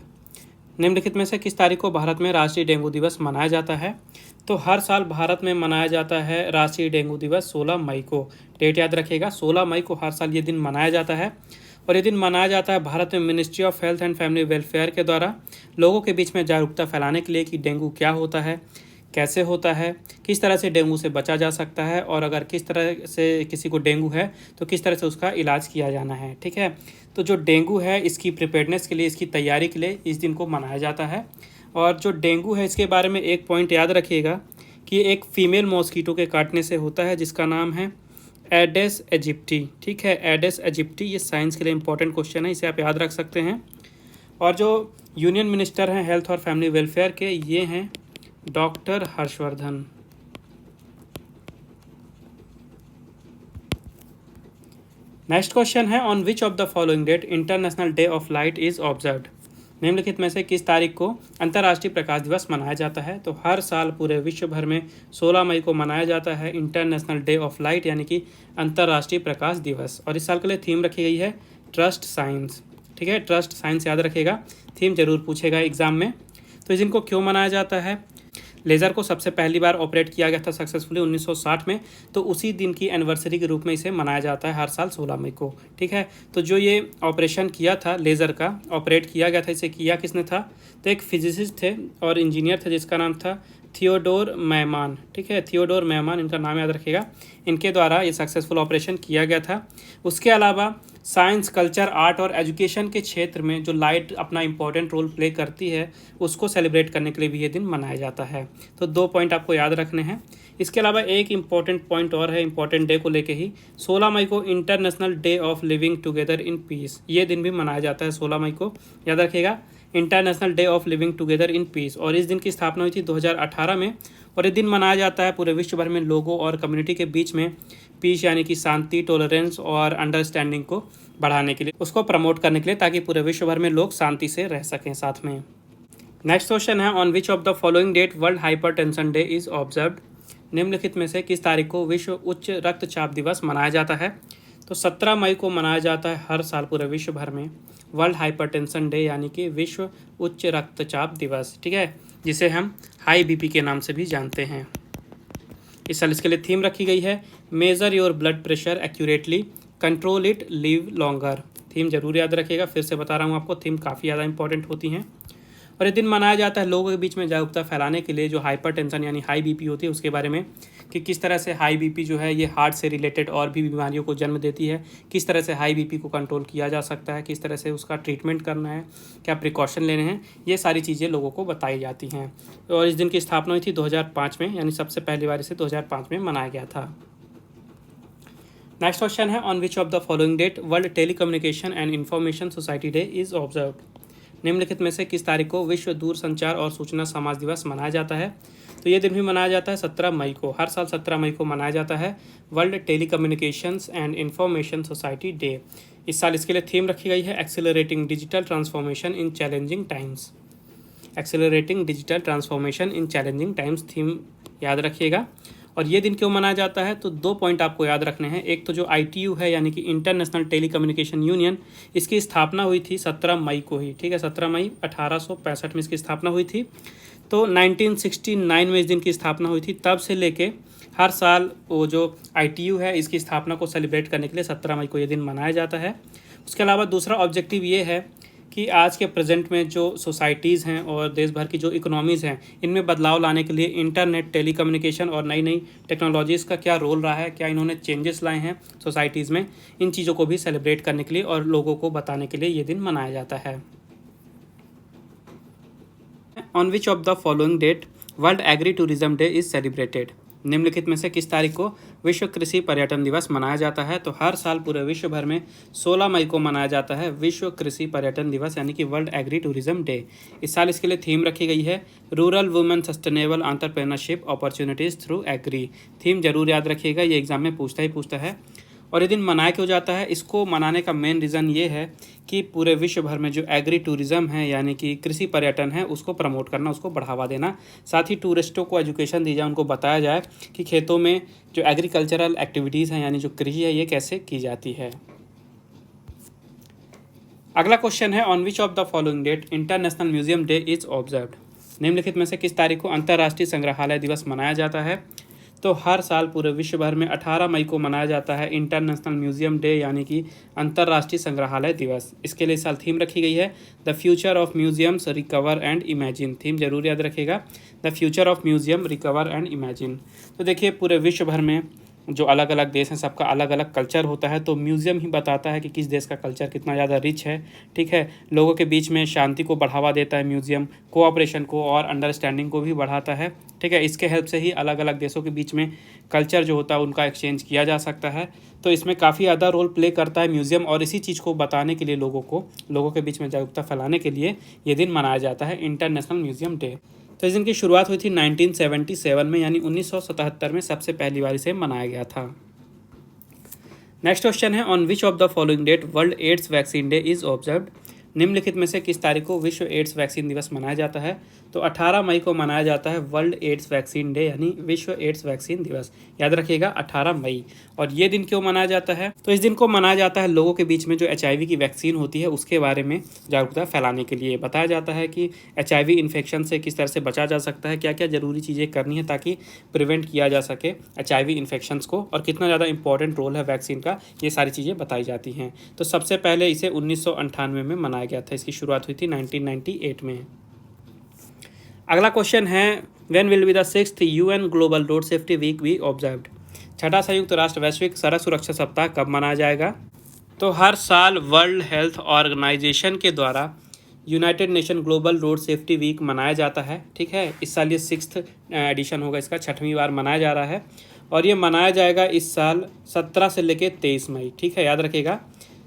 निम्नलिखित में से किस तारीख को भारत में राष्ट्रीय डेंगू दिवस मनाया जाता है? तो हर साल भारत में मनाया जाता है राष्ट्रीय डेंगू दिवस 16 मई को। डेट याद रखिएगा, 16 मई को हर साल ये दिन मनाया जाता है। और ये दिन मनाया जाता है भारत में ministry of health and family welfare के द्वारा लोगों के बीच में जागरूकता फैलाने के लिए कि डेंगू क्या होता है, कैसे होता है, किस तरह से डेंगू से बचा जा सकता है, और अगर किस तरह से किसी को डेंगू है तो किस तरह से उसका इलाज किया जाना है। ठीक है, तो जो डेंगू है इसकी प्रिपेयर्डनेस के लिए, इसकी तैयारी के लिए इस दिन को मनाया जाता है। और जो डेंगू है इसके बारे में एक पॉइंट याद रखिएगा कि एक फीमेल मॉस्कीटो के काटने से होता है जिसका नाम है एडेस एजिप्टी। ठीक है, एडेस एजिप्टी, ये साइंस के लिए इंपॉर्टेंट क्वेश्चन है, इसे आप याद रख सकते हैं। और जो यूनियन मिनिस्टर हैं हेल्थ और फैमिली वेलफेयर के, ये हैं डॉक्टर हर्षवर्धन। नेक्स्ट क्वेश्चन है on which of the following date international day of Light is observed? निम्नलिखित में से किस तारीख को अंतर्राष्ट्रीय प्रकाश दिवस मनाया जाता है? तो हर साल पूरे विश्व भर में 16 मई को मनाया जाता है इंटरनेशनल डे ऑफ लाइट, यानी कि अंतर्राष्ट्रीय प्रकाश दिवस। और इस साल के लिए थीम रखी गई है ट्रस्ट साइंस। ठीक है, ट्रस्ट साइंस याद रखिएगा, थीम जरूर पूछेगा एग्जाम में। तो इस दिन को क्यों मनाया जाता है? लेज़र को सबसे पहली बार ऑपरेट किया गया था सक्सेसफुली 1960 में, तो उसी दिन की एनिवर्सरी के रूप में इसे मनाया जाता है हर साल 16 मई को। ठीक है, तो जो ये ऑपरेशन किया था लेज़र का, ऑपरेट किया गया था, इसे किया किसने था? तो एक फिजिसिस्ट थे और इंजीनियर थे जिसका नाम था थियोडोर मैमान। ठीक है, थियोडोर मैमान, इनका नाम याद रखिएगा। इनके द्वारा ये सक्सेसफुल ऑपरेशन किया गया था। उसके अलावा साइंस, कल्चर, आर्ट और एजुकेशन के क्षेत्र में जो लाइट अपना इम्पॉर्टेंट रोल प्ले करती है उसको सेलिब्रेट करने के लिए भी ये दिन मनाया जाता है। तो 2 पॉइंट आपको याद रखने हैं। इसके अलावा एक इम्पॉर्टेंट पॉइंट और है इम्पॉर्टेंट डे को लेके ही, 16 मई को international day of living together in peace, ये दिन भी मनाया जाता है 16 मई को, याद रखिएगा, international day of living together in peace. और इस दिन की स्थापना हुई थी 2018 में, और ये दिन मनाया जाता है पूरे विश्व भर में लोगों और कम्युनिटी के बीच में पीस यानी कि शांति, टॉलरेंस और अंडरस्टैंडिंग को बढ़ाने के लिए, उसको प्रमोट करने के लिए, ताकि पूरे विश्व भर में लोग शांति से रह सकें साथ में। नेक्स्ट क्वेश्चन है on which of the following date World Hypertension Day is observed? निम्नलिखित में से किस तारीख को विश्व उच्च रक्तचाप दिवस मनाया जाता है? तो 17 मई को मनाया जाता है हर साल पूरे विश्व भर में वर्ल्ड हाइपरटेंशन डे, यानी कि विश्व उच्च रक्तचाप दिवस। ठीक है, जिसे हम हाई बीपी के नाम से भी जानते हैं। इस साल इसके लिए थीम रखी गई है major your blood pressure accurately, control it, live longer. Theme जरूर याद रखिएगा, फिर से बता रहा हूँ आपको, थीम काफ़ी ज़्यादा इंपॉर्टेंट होती हैं। और ये दिन मनाया जाता है लोगों के बीच में जागरूकता फैलाने के लिए, जो हाइपरटेंशन यानी हाई बीपी होती है उसके बारे में, कि किस तरह से हाई बीपी जो है ये हार्ट से रिलेटेड और भी बीमारियों को जन्म देती है, किस तरह से हाई बीपी को कंट्रोल किया जा सकता है, किस तरह से उसका ट्रीटमेंट करना है, क्या प्रिकॉशन लेने हैं, ये सारी चीज़ें लोगों को बताई जाती हैं। और इस दिन की स्थापना हुई थी 2005 में, यानी सबसे पहली बार इसे 2005 में मनाया गया था। नेक्स्ट क्वेश्चन है on which of the following date World Telecommunication and Information Society Day is observed? निम्नलिखित में से किस तारीख को विश्व दूरसंचार और सूचना समाज दिवस मनाया जाता है? तो ये दिन भी मनाया जाता है 17 मई को, हर साल 17 मई को मनाया जाता है world telecommunications and Information Society day. इस साल इसके लिए थीम रखी गई है accelerating digital transformation in challenging times. Accelerating digital transformation in challenging times theme याद रखिएगा। और ये दिन क्यों मनाया जाता है? तो 2 पॉइंट आपको याद रखने हैं। एक तो जो ITU है यानी कि इंटरनेशनल टेलीकम्युनिकेशन यूनियन, इसकी स्थापना हुई थी 17 मई को ही। ठीक है, 17 मई 1865 में इसकी स्थापना हुई थी। तो 1969 में इस दिन की स्थापना हुई थी। तब से लेके हर साल वो जो ITU है इसकी स्थापना को सेलिब्रेट करने के लिए 17 मई को ये दिन मनाया जाता है। उसके अलावा दूसरा ऑब्जेक्टिव ये है कि आज के प्रेजेंट में जो सोसाइटीज़ हैं और देश भर की जो इकोनॉमीज़ हैं, इनमें बदलाव लाने के लिए इंटरनेट, टेलीकम्युनिकेशन और नई नई टेक्नोलॉजीज़ का क्या रोल रहा है, क्या इन्होंने चेंजेस लाए हैं सोसाइटीज़ में, इन चीज़ों को भी सेलिब्रेट करने के लिए और लोगों को बताने के लिए ये दिन मनाया जाता है। On which of the following date World Agri Tourism Day is celebrated? निम्नलिखित में से किस तारीख को विश्व कृषि पर्यटन दिवस मनाया जाता है। तो हर साल पूरे विश्व भर में 16 मई को मनाया जाता है विश्व कृषि पर्यटन दिवस यानी कि वर्ल्ड एग्री टूरिज्म डे। इस साल इसके लिए थीम रखी गई है rural women sustainable entrepreneurship opportunities through agri. Theme जरूर याद रखिएगा, ये एग्जाम में पूछता है। और ये दिन मनाया क्यों जाता है? इसको मनाने का मेन रीज़न ये है कि पूरे विश्व भर में जो एग्री टूरिज़्म है यानी कि कृषि पर्यटन है उसको प्रमोट करना, उसको बढ़ावा देना। साथ ही टूरिस्टों को एजुकेशन दी जाए, उनको बताया जाए कि खेतों में जो एग्रीकल्चरल एक्टिविटीज़ हैं यानी जो कृषि है ये कैसे की जाती है। अगला क्वेश्चन है on which of the following date International Museum Day is observed. निम्नलिखित में से किस तारीख को अंतर्राष्ट्रीय संग्रहालय दिवस मनाया जाता है? तो हर साल पूरे विश्व भर में 18 मई को मनाया जाता है इंटरनेशनल म्यूजियम डे यानी कि अंतर्राष्ट्रीय संग्रहालय दिवस। इसके लिए इस साल थीम रखी गई है the future of museums recover and imagine. Theme जरूर याद रखिएगा, the future of museum recover and imagine. तो देखिए पूरे विश्व भर में जो अलग अलग देश हैं सबका अलग अलग कल्चर होता है, तो म्यूज़ियम ही बताता है कि किस देश का कल्चर कितना ज़्यादा रिच है। ठीक है, लोगों के बीच में शांति को बढ़ावा देता है म्यूज़ियम, कोऑपरेशन को और अंडरस्टैंडिंग को भी बढ़ाता है। ठीक है, इसके हेल्प से ही अलग अलग देशों के बीच में कल्चर जो होता है उनका एक्सचेंज किया जा सकता है। तो इसमें काफ़ी ज़्यादा रोल प्ले करता है म्यूज़ियम, और इसी चीज़ को बताने के लिए लोगों के बीच में जागरूकता फैलाने के लिए ये दिन मनाया जाता है इंटरनेशनल म्यूज़ियम डे। तो इस दिन की शुरुआत हुई थी 1977 में यानी 1977 में सबसे पहली बार इसे मनाया गया था। नेक्स्ट क्वेश्चन है on which of the following date World AIDS Vaccine Day is observed. निम्नलिखित में से किस तारीख को विश्व एड्स वैक्सीन दिवस मनाया जाता है? तो 18 मई को मनाया जाता है वर्ल्ड एड्स वैक्सीन डे यानी विश्व एड्स वैक्सीन दिवस। याद रखिएगा 18 मई। और ये दिन क्यों मनाया जाता है? तो इस दिन को मनाया जाता है लोगों के बीच में जो HIV की वैक्सीन होती है उसके बारे में जागरूकता फैलाने के लिए। बताया जाता है कि HIV इन्फेक्शन से किस तरह से बचा जा सकता है, क्या क्या ज़रूरी चीज़ें करनी है ताकि प्रिवेंट किया जा सके HIV इन्फेक्शंस को, और कितना ज़्यादा इंपॉर्टेंट रोल है वैक्सीन का, ये सारी चीज़ें बताई जाती हैं। तो सबसे पहले इसे 1998 में मनाया गया था, इसकी शुरुआत हुई थी 1998 में। अगला क्वेश्चन है when will be the 6th UN Global Road Safety Week be observed. छठा संयुक्त राष्ट्र वैश्विक सड़क सुरक्षा सप्ताह कब मनाया जाएगा? तो हर साल वर्ल्ड हेल्थ ऑर्गेनाइजेशन के द्वारा United Nation Global Road Safety Week मनाया जाता है। ठीक है, इस साल ये 6th एडिशन होगा, इसका 6वीं बार मनाया जा रहा है, और ये मनाया जाएगा इस साल 17 से लेकर 23 मई। ठीक है, याद रखिएगा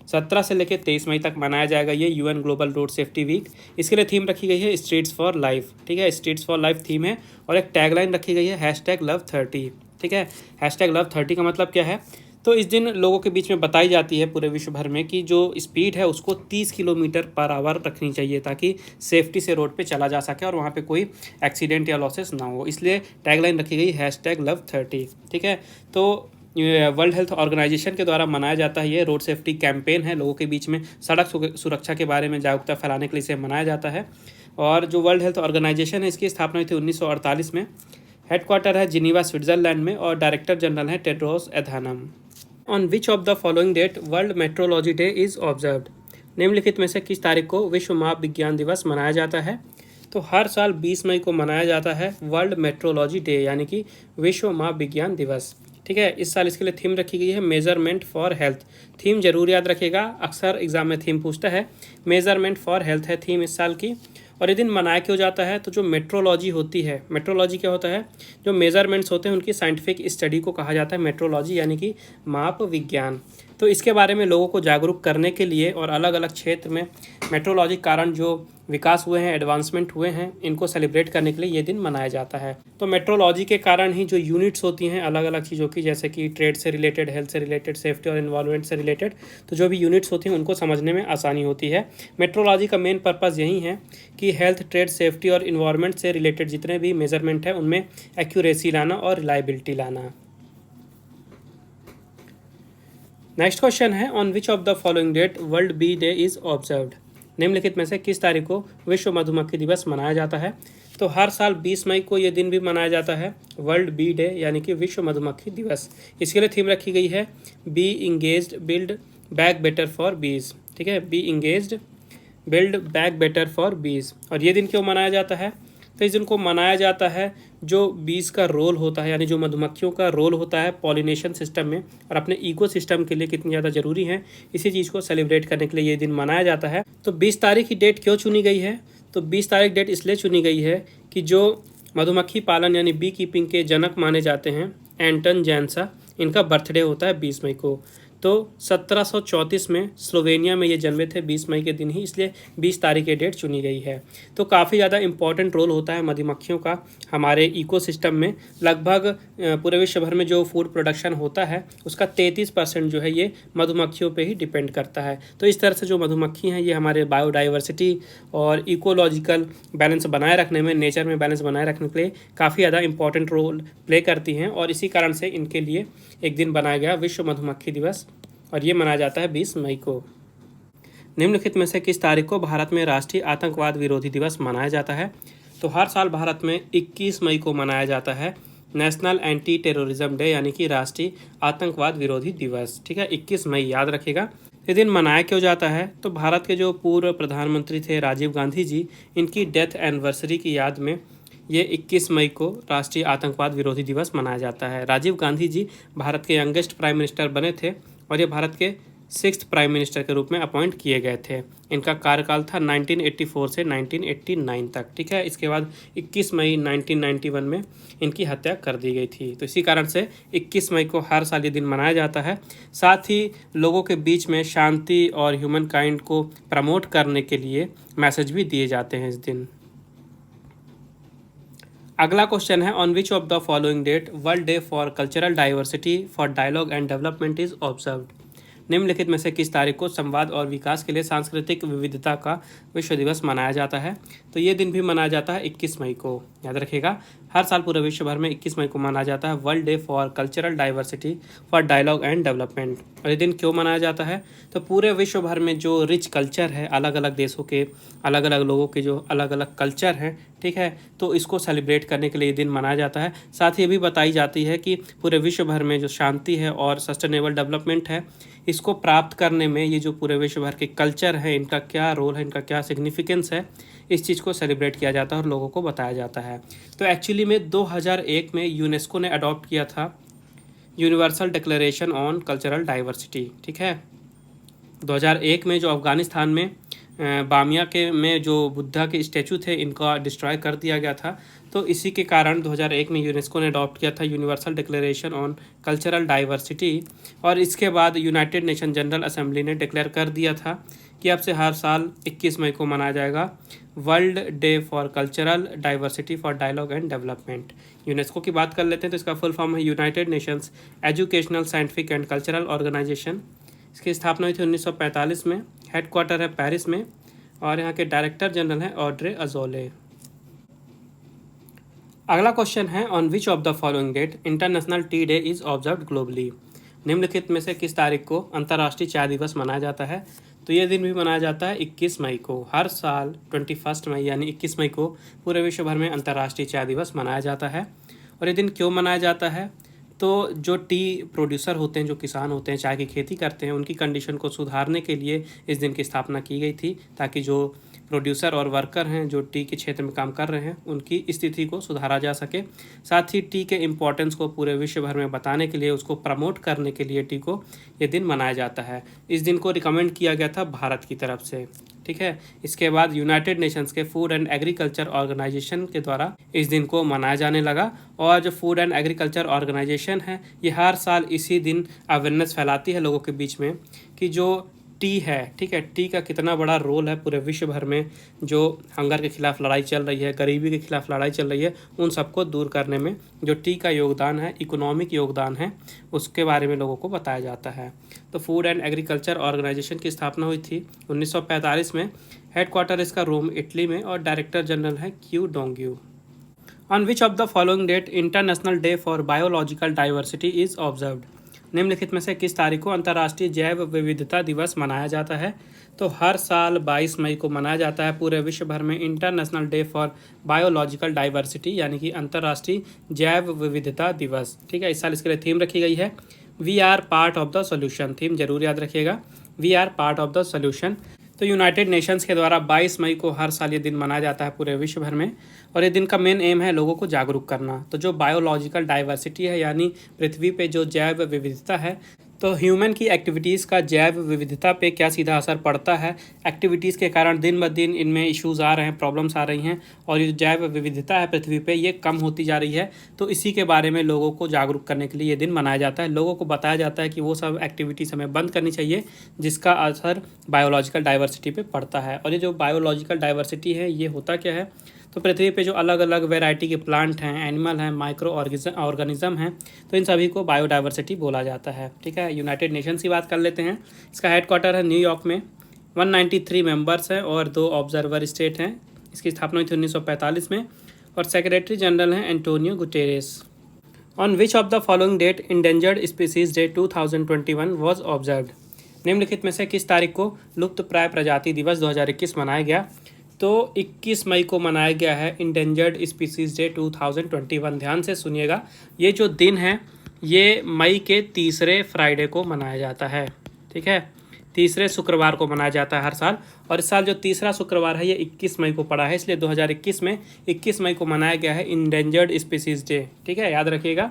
17 से लेकर 23 मई तक मनाया जाएगा ये UN Global Road Safety Week. इसके लिए थीम रखी गई है स्ट्रीट्स फॉर लाइफ। ठीक है, स्ट्रीट्स फॉर लाइफ थीम है, और एक टैगलाइन रखी गई है #Love30। ठीक है, #Love30 का मतलब क्या है? तो इस दिन लोगों के बीच में बताई जाती है पूरे विश्व भर में कि जो स्पीड है उसको 30 किलोमीटर पर आवर रखनी चाहिए ताकि सेफ्टी से रोड पे चला जा सके और वहाँ पे कोई एक्सीडेंट या लॉसेस ना हो। इसलिए टैगलाइन रखी गई #Love30। ठीक है, तो वर्ल्ड हेल्थ ऑर्गेनाइजेशन के द्वारा मनाया जाता है, ये रोड सेफ्टी कैंपेन है, लोगों के बीच में सड़क सुरक्षा के बारे में जागरूकता फैलाने के लिए इसे मनाया जाता है। और जो वर्ल्ड हेल्थ ऑर्गेनाइजेशन है इसकी स्थापना हुई थी 1948 में। हेडक्वार्टर है जिनीवा स्विट्जरलैंड में, और डायरेक्टर जनरल है Tedros Adhanom. On which of the following date World Metrology Day is observed. निम्नलिखित में से किस तारीख को विश्व माप विज्ञान दिवस मनाया जाता है? तो हर साल 20 मई को मनाया जाता है वर्ल्ड मेट्रोलॉजी डे यानी कि विश्व माप विज्ञान दिवस। ठीक है, इस साल इसके लिए थीम रखी गई है मेजरमेंट फॉर हेल्थ। थीम जरूर याद रखिएगा, अक्सर एग्जाम में थीम पूछता है। मेजरमेंट फॉर हेल्थ है थीम इस साल की। और ये दिन मनाया क्यों जाता है? तो जो मेट्रोलॉजी होती है, मेट्रोलॉजी क्या होता है? जो मेजरमेंट्स होते हैं उनकी साइंटिफिक स्टडी को कहा जाता है मेट्रोलॉजी यानी कि माप विज्ञान। तो इसके बारे में लोगों को जागरूक करने के लिए और अलग अलग क्षेत्र में मेट्रोलॉजी के कारण जो विकास हुए हैं, एडवांसमेंट हुए हैं, इनको सेलिब्रेट करने के लिए ये दिन मनाया जाता है। तो मेट्रोलॉजी के कारण ही जो यूनिट्स होती हैं अलग अलग चीज़ों की, जैसे कि ट्रेड से रिलेटेड, हेल्थ से रिलेटेड, सेफ्टी और इन्वायरमेंट से रिलेटेड, तो जो भी यूनिट्स होती हैं उनको समझने में आसानी होती है। मेट्रोलॉजी का मेन पर्पज़ यही है कि हेल्थ, ट्रेड, सेफ्टी और इन्वायरमेंट से रिलेटेड जितने भी मेजरमेंट है उनमें एक्यूरेसी लाना और रिलायबिलिटी लाना। नेक्स्ट क्वेश्चन है on which of the following date World Bee Day is observed. निम्नलिखित में से किस तारीख को विश्व मधुमक्खी दिवस मनाया जाता है? तो हर साल 20 मई को ये दिन भी मनाया जाता है वर्ल्ड बी डे यानी कि विश्व मधुमक्खी दिवस। इसके लिए थीम रखी गई है be engaged build back better for bees. ठीक है, be engaged build back better for bees. और ये दिन क्यों मनाया जाता है? तो इस दिन को मनाया जाता है जो बीज का रोल होता है यानी जो मधुमक्खियों का रोल होता है पॉलिनेशन सिस्टम में और अपने इकोसिस्टम के लिए कितनी ज़्यादा ज़रूरी है, इसी चीज़ को सेलिब्रेट करने के लिए ये दिन मनाया जाता है। तो 20 तारीख की डेट क्यों चुनी गई है? तो 20 तारीख डेट इसलिए चुनी गई है कि जो मधुमक्खी पालन यानी बी कीपिंग के जनक माने जाते हैं एंटन जैंसा, इनका बर्थडे होता है 20 मई को। तो 1734 में स्लोवेनिया में ये जन्मे थे 20 मई के दिन ही, इसलिए 20 तारीख की डेट चुनी गई है। तो काफ़ी ज़्यादा इंपॉर्टेंट रोल होता है मधुमक्खियों का हमारे इकोसिस्टम में। लगभग पूरे विश्व भर में जो फूड प्रोडक्शन होता है उसका 33% जो है ये मधुमक्खियों पे ही डिपेंड करता है। तो इस तरह से जो मधुमक्खी हैं ये हमारे बायोडाइवर्सिटी और इकोलॉजिकल बैलेंस बनाए रखने में, नेचर में बैलेंस बनाए रखने के लिए काफ़ी ज़्यादा इंपॉर्टेंट रोल प्ले करती हैं। और इसी कारण से इनके लिए एक दिन बनाया गया विश्व मधुमक्खी दिवस, और ये मनाया जाता है 20 मई को। निम्नलिखित में से किस तारीख को भारत में राष्ट्रीय आतंकवाद विरोधी दिवस मनाया जाता है? तो हर साल भारत में 21 मई को मनाया जाता है नेशनल एंटी टेररिज्म डे, यानी कि राष्ट्रीय आतंकवाद विरोधी दिवस। ठीक है, 21 मई याद रखिएगा। ये दिन मनाया क्यों जाता है? तो भारत के जो पूर्व प्रधानमंत्री थे राजीव गांधी जी, इनकी डेथ एनिवर्सरी की याद में ये 21 मई को राष्ट्रीय आतंकवाद विरोधी दिवस मनाया जाता है। राजीव गांधी जी भारत के यंगेस्ट प्राइम मिनिस्टर बने थे और ये भारत के 6th प्राइम मिनिस्टर के रूप में अपॉइंट किए गए थे। इनका कार्यकाल था 1984 से 1989 तक। ठीक है, इसके बाद 21 मई 1991 में इनकी हत्या कर दी गई थी। तो इसी कारण से 21 मई को हर साल ये दिन मनाया जाता है। साथ ही लोगों के बीच में शांति और ह्यूमन काइंड को प्रमोट करने के लिए मैसेज भी दिए जाते हैं इस दिन। अगला क्वेश्चन है, on which of the following date World Day for Cultural Diversity for Dialogue and Development is observed? निम्नलिखित में से किस तारीख को संवाद और विकास के लिए सांस्कृतिक विविधता का विश्व दिवस मनाया जाता है? तो ये दिन भी मनाया जाता है 21 मई को। याद रखिएगा, हर साल पूरे विश्व भर में 21 मई को मनाया जाता है World Day for Cultural Diversity for Dialogue and Development. और ये दिन क्यों मनाया जाता है? तो पूरे विश्व भर में जो रिच कल्चर है, अलग अलग देशों के अलग अलग लोगों के जो अलग अलग कल्चर हैं, ठीक है, तो इसको सेलिब्रेट करने के लिए ये दिन मनाया जाता है। साथ ही ये भी बताई जाती है कि पूरे विश्व भर में जो शांति है और सस्टेनेबल डेवलपमेंट है, इसको प्राप्त करने में ये जो पूरे विश्व भर के कल्चर है, इनका क्या रोल है, इनका क्या सिग्निफिकेंस है, इस चीज़ को सेलिब्रेट किया जाता है और लोगों को बताया जाता है। तो एक्चुअली में 2001 में यूनेस्को ने अडॉप्ट किया था universal declaration on cultural diversity. ठीक है, 2001 में जो अफ़गानिस्तान में बामिया के में जो बुद्धा के स्टैचू थे, इनका डिस्ट्रॉय कर दिया गया था। तो इसी के कारण 2001 में यूनेस्को ने अडॉप्ट किया था universal declaration on cultural diversity. और इसके बाद यूनाइटेड नेशन जनरल असेंबली ने डिक्लेयर कर दिया था कि अब से हर साल 21 मई को मनाया जाएगा World Day for Cultural Diversity for Dialogue and Development. UNESCO की बात कर लेते हैं तो इसका फुल फॉर्म है United Nations Educational, Scientific and Cultural Organisation. इसकी स्थापना हुई थी 1945 में। हेडक्वार्टर है पेरिस में और यहाँ के डायरेक्टर जनरल हैं ऑड्रे अजोले। अगला क्वेश्चन है, on which of the following date International Tea Day is observed globally? निम्नलिखित में से किस तारीख को अंतर्राष्ट्रीय चाय दिवस मनाया जाता है? तो ये दिन भी मनाया जाता है 21 मई को। हर साल 21 मई यानी 21 मई को पूरे विश्व भर में अंतर्राष्ट्रीय चाय दिवस मनाया जाता है। और ये दिन क्यों मनाया जाता है? तो जो टी प्रोड्यूसर होते हैं, जो किसान होते हैं, चाय की खेती करते हैं, उनकी कंडीशन को सुधारने के लिए इस दिन की स्थापना की गई थी, ताकि जो प्रोड्यूसर और वर्कर हैं जो टी के क्षेत्र में काम कर रहे हैं, उनकी स्थिति को सुधारा जा सके। साथ ही टी के इम्पोर्टेंस को पूरे विश्व भर में बताने के लिए, उसको प्रमोट करने के लिए टी को ये दिन मनाया जाता है। इस दिन को रिकमेंड किया गया था भारत की तरफ से। ठीक है, इसके बाद यूनाइटेड नेशंस के फूड एंड एग्रीकल्चर ऑर्गेनाइजेशन के द्वारा इस दिन को मनाया जाने लगा। और जो फूड एंड एग्रीकल्चर ऑर्गेनाइजेशन है, ये हर साल इसी दिन अवेयरनेस फैलाती है लोगों के बीच में कि जो टी है, ठीक है, टी का कितना बड़ा रोल है पूरे विश्व भर में। जो हंगर के खिलाफ लड़ाई चल रही है, गरीबी के खिलाफ लड़ाई चल रही है, उन सबको दूर करने में जो टी का योगदान है, इकोनॉमिक योगदान है, उसके बारे में लोगों को बताया जाता है। तो फूड एंड एग्रीकल्चर ऑर्गेनाइजेशन की स्थापना हुई थी 1945 में। हेडक्वार्टर इसका रोम, इटली में और डायरेक्टर जनरल है Qu Dongyu. On which of the following date international Day for Biological Diversity is observed? निम्नलिखित में से किस तारीख को अंतर्राष्ट्रीय जैव विविधता दिवस मनाया जाता है? तो हर साल 22 मई को मनाया जाता है पूरे विश्व भर में international Day for Biological diversity, यानी कि अंतर्राष्ट्रीय जैव विविधता दिवस। ठीक है, इस साल इसके लिए थीम रखी गई है we are part of the solution. Theme जरूर याद रखिएगा, we are part of the solution. तो यूनाइटेड नेशंस के द्वारा 22 मई को हर साल ये दिन मनाया जाता है पूरे विश्व भर में। और ये दिन का मेन एम है लोगों को जागरूक करना। तो जो बायोलॉजिकल डाइवर्सिटी है, यानी पृथ्वी पे जो जैव विविधता है, तो ह्यूमन की एक्टिविटीज़ का जैव विविधता पे क्या सीधा असर पड़ता है। एक्टिविटीज़ के कारण दिन ब दिन इनमें इश्यूज़ आ रहे हैं, प्रॉब्लम्स आ रही हैं और ये जो जैव विविधता है पृथ्वी पे ये कम होती जा रही है। तो इसी के बारे में लोगों को जागरूक करने के लिए ये दिन मनाया जाता है। लोगों को बताया जाता है कि वो सब एक्टिविटीज़ हमें बंद करनी चाहिए जिसका असर बायोलॉजिकल डाइवर्सिटी पे पड़ता है। और ये जो बायोलॉजिकल डाइवर्सिटी है ये होता क्या है, तो पृथ्वी पे जो अलग अलग वैरायटी के प्लांट हैं, एनिमल हैं, माइक्रो ऑर्गेनिज्म हैं, तो इन सभी को बायोडाइवर्सिटी बोला जाता है। ठीक है, यूनाइटेड नेशंस की बात कर लेते हैं। इसका हेडक्वार्टर है न्यूयॉर्क में। 193 मेंबर्स हैं और 2 ऑब्जर्वर स्टेट हैं। इसकी स्थापना हुई थी 1945 में और सेक्रेटरी जनरल हैं Antonio Guterres. On which of the following date Endangered Species Day 2021 was observed. निम्नलिखित में से किस तारीख को लुप्त प्राय प्रजाति दिवस 2021 मनाया गया। तो 21 मई को मनाया गया है इंडेंजर्ड स्पीसीज डे 2021। ध्यान से सुनिएगा, ये जो दिन है ये मई के तीसरे फ्राइडे को मनाया जाता है। ठीक है, तीसरे शुक्रवार को मनाया जाता है हर साल, और इस साल जो तीसरा शुक्रवार है ये 21 मई को पड़ा है, इसलिए 2021 में 21 मई को मनाया गया है इंडेंजर्ड स्पीसीज डे। ठीक है, याद रखिएगा।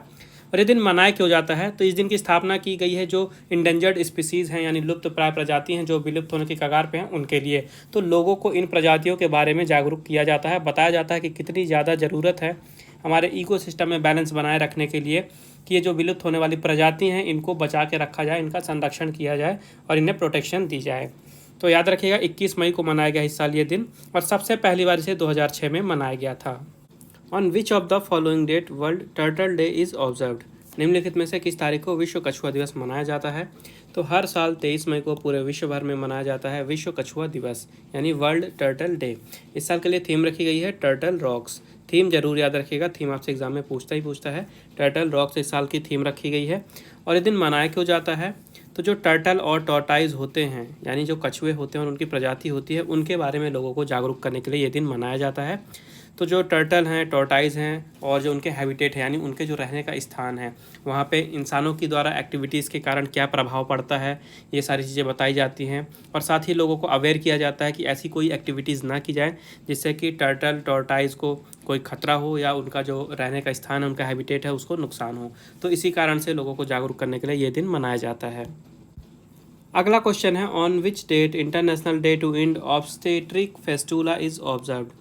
और ये दिन मनाया क्यों जाता है, तो इस दिन की स्थापना की गई है जो इंडेंजर्ड स्पीसीज़ हैं यानी लुप्त प्राय प्रजाति हैं जो विलुप्त होने के कगार पे हैं उनके लिए। तो लोगों को इन प्रजातियों के बारे में जागरूक किया जाता है, बताया जाता है कि कितनी ज़्यादा ज़रूरत है हमारे इकोसिस्टम में बैलेंस बनाए रखने के लिए कि ये जो विलुप्त होने वाली प्रजाति हैं इनको बचा के रखा जाए, इनका संरक्षण किया जाए और इन्हें प्रोटेक्शन दी जाए। तो याद रखिएगा 21 मई को मनाया गया इस साल ये दिन, और सबसे पहली बार इसे 2006 में मनाया गया था। On which of the following date World Turtle Day is observed. निम्नलिखित में से किस तारीख को विश्व कछुआ दिवस मनाया जाता है। तो हर साल 23 मई को पूरे विश्व भर में मनाया जाता है विश्व कछुआ दिवस यानी वर्ल्ड टर्टल डे। इस साल के लिए थीम रखी गई है टर्टल रॉक्स। थीम जरूर याद रखिएगा, थीम आपसे एग्जाम में पूछता है। टर्टल रॉक्स इस साल की थीम रखी गई है। और ये दिन मनाया क्यों जाता है, तो जो टर्टल और टॉर्टाइज होते हैं यानी जो कछुए होते हैं और उनकी प्रजाति होती है उनके बारे में लोगों को जागरूक करने के लिए ये दिन मनाया जाता है। तो जो टर्टल हैं, टॉर्टाइज हैं और जो उनके हैबिटेट है यानी उनके जो रहने का स्थान है वहाँ पे इंसानों की द्वारा एक्टिविटीज़ के कारण क्या प्रभाव पड़ता है, ये सारी चीज़ें बताई जाती हैं। और साथ ही लोगों को अवेयर किया जाता है कि ऐसी कोई एक्टिविटीज़ ना की जाए जिससे कि टर्टल टॉर्टाइज को कोई खतरा हो या उनका जो रहने का स्थान है, उनका हैबिटेट है, उसको नुकसान हो। तो इसी कारण से लोगों को जागरूक करने के लिए ये दिन मनाया जाता है। अगला क्वेश्चन है, on which date international Day to End Obstetric Fistula is observed.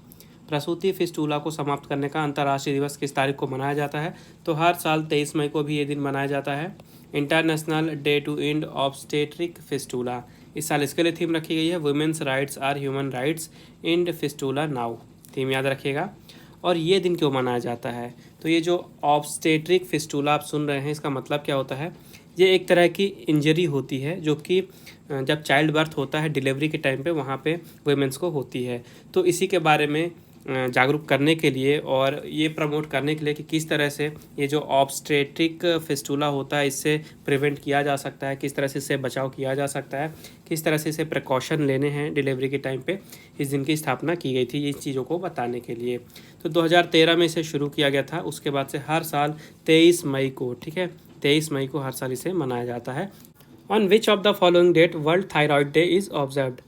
प्रसूति फिस्टूला को समाप्त करने का अंतर्राष्ट्रीय दिवस किस तारीख को मनाया जाता है। तो हर साल 23 मई को भी ये दिन मनाया जाता है international Day to End Obstetric Fistula. इस साल इसके लिए थीम रखी गई है women's rights are human rights end fistula now. Theme याद रखिएगा। और ये दिन क्यों मनाया जाता है, तो ये जो ऑब्स्टेट्रिक फिस्टूला आप सुन रहे हैं इसका मतलब क्या होता है, ये एक तरह की इंजरी होती है जो कि जब चाइल्ड बर्थ होता है डिलीवरी के टाइम पे वहाँ पे वुमेन्स को होती है। तो इसी के बारे में जागरूक करने के लिए और ये प्रमोट करने के लिए कि किस तरह से ये जो ऑब्स्टेट्रिक फिस्टूला होता है इससे प्रिवेंट किया जा सकता है, किस तरह से इससे बचाव किया जा सकता है, किस तरह से इसे प्रिकॉशन लेने हैं डिलीवरी के टाइम पे, इस दिन की स्थापना की गई थी इस चीज़ों को बताने के लिए। तो 2013 में इसे शुरू किया गया था। उसके बाद से हर साल 23 मई को, ठीक है, 23 मई को हर साल इसे मनाया जाता है। On which of the following date World Thyroid Day is observed.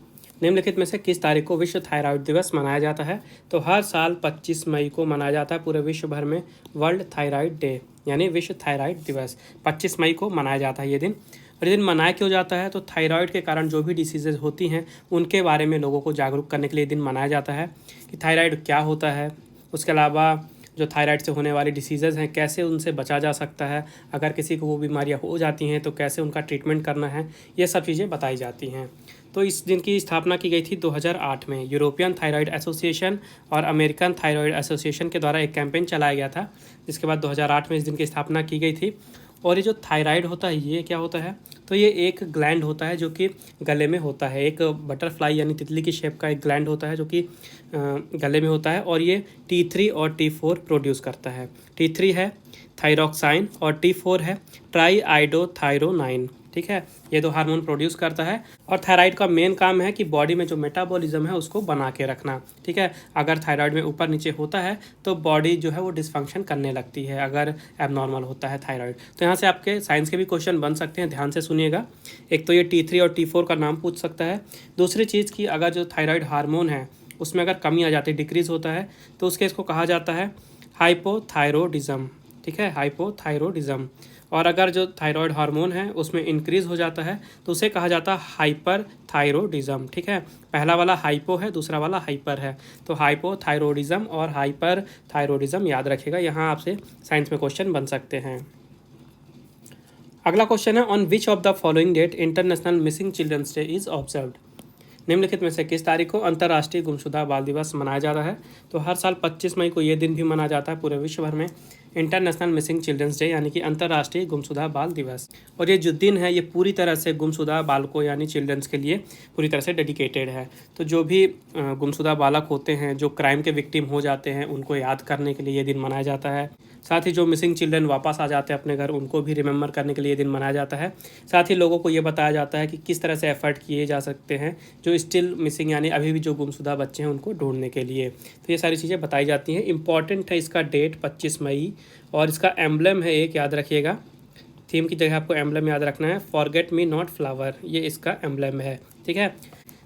निम्नलिखित में से किस तारीख को विश्व थायराइड दिवस मनाया जाता है। तो हर साल 25 मई को मनाया जाता है पूरे विश्व भर में वर्ल्ड थायराइड डे यानी विश्व थायराइड दिवस। 25 मई को मनाया जाता है ये दिन। और ये दिन मनाया क्यों जाता है, तो थायराइड के कारण जो भी डिसीजेज होती हैं उनके बारे में लोगों को जागरूक करने के लिए दिन मनाया जाता है कि थायराइड क्या होता है, उसके अलावा जो थायराइड से होने वाली डिसीज़ेज़ हैं कैसे उनसे बचा जा सकता है, अगर किसी को वो बीमारियां हो जाती हैं तो कैसे उनका ट्रीटमेंट करना है, ये सब चीज़ें बताई जाती हैं। तो इस दिन की स्थापना की गई थी 2008 में। यूरोपियन थायराइड एसोसिएशन और अमेरिकन थायराइड एसोसिएशन के द्वारा एक कैंपेन चलाया गया था, जिसके बाद 2008 में इस दिन की स्थापना की गई थी। और ये जो थायराइड होता है ये क्या होता है, तो ये एक ग्लैंड होता है जो कि गले में होता है। एक बटरफ्लाई यानी तितली की शेप का एक ग्लैंड होता है जो कि गले में होता है और ये T3 और T4 प्रोड्यूस करता है। T3 है थायरोक्साइन और T4 है ट्राईआइडोथायरोनाइन। ठीक है, ये दो हार्मोन प्रोड्यूस करता है। और थायराइड का मेन काम है कि बॉडी में जो मेटाबॉलिज्म है उसको बना के रखना। ठीक है, अगर थायराइड में ऊपर नीचे होता है तो बॉडी जो है वो डिसफंक्शन करने लगती है अगर एबनॉर्मल होता है थायराइड। तो यहाँ से आपके साइंस के भी क्वेश्चन बन सकते हैं, ध्यान से सुनिएगा। एक तो ये T3 और T4 का नाम पूछ सकता है। दूसरी चीज़ की अगर जो थायराइड हार्मोन है उसमें अगर कमी आ जाती है, डिक्रीज़ होता है, तो उसके इसको कहा जाता है हाइपोथायरोडिज्म। ठीक है, हाइपोथायरोडिज्म। और अगर जो थायराइड हार्मोन है उसमें इंक्रीज हो जाता है तो उसे कहा जाता है हाइपर थायरोडिज्म। ठीक है, पहला वाला हाइपो है, दूसरा वाला हाइपर है, तो हाइपो थायरोडिज्म और हाइपर थायरोडिज्म याद रखिएगा, यहाँ आपसे साइंस में क्वेश्चन बन सकते हैं। अगला क्वेश्चन है, on which of the following date International Missing Children's Day is observed. निम्नलिखित में से किस तारीख को अंतर्राष्ट्रीय गुमशुदा बाल दिवस मनाया जाता है। तो हर साल 25 मई को ये दिन भी मनाया जाता है पूरे विश्व भर में, इंटरनेशनल मिसिंग चिल्ड्रंस डे यानी कि अंतर्राष्ट्रीय गुमशुदा बाल दिवस। और ये जो दिन है ये पूरी तरह से गुमशुदा बालकों यानी चिल्ड्रंस के लिए पूरी तरह से डेडिकेटेड है। तो जो भी गुमशुदा बालक होते हैं जो क्राइम के विक्टिम हो जाते हैं उनको याद करने के लिए ये दिन मनाया जाता है। साथ ही जो मिसिंग चिल्ड्रन वापस आ जाते हैं अपने घर उनको भी रिमेंबर करने के लिए ये दिन मनाया जाता है। साथ ही लोगों को ये बताया जाता है कि किस तरह से एफर्ट किए जा सकते हैं जो स्टिल मिसिंग यानी अभी भी जो गुमशुदा बच्चे हैं उनको ढूंढने के लिए। तो ये सारी चीज़ें बताई जाती हैं। इंपॉर्टेंट है इसका डेट 25 मई, और इसका एम्बलम है एक, याद रखिएगा, थीम की जगह आपको एम्बलम याद रखना है, फॉरगेट मी नॉट फ्लावर, ये इसका एम्बलम है। ठीक है,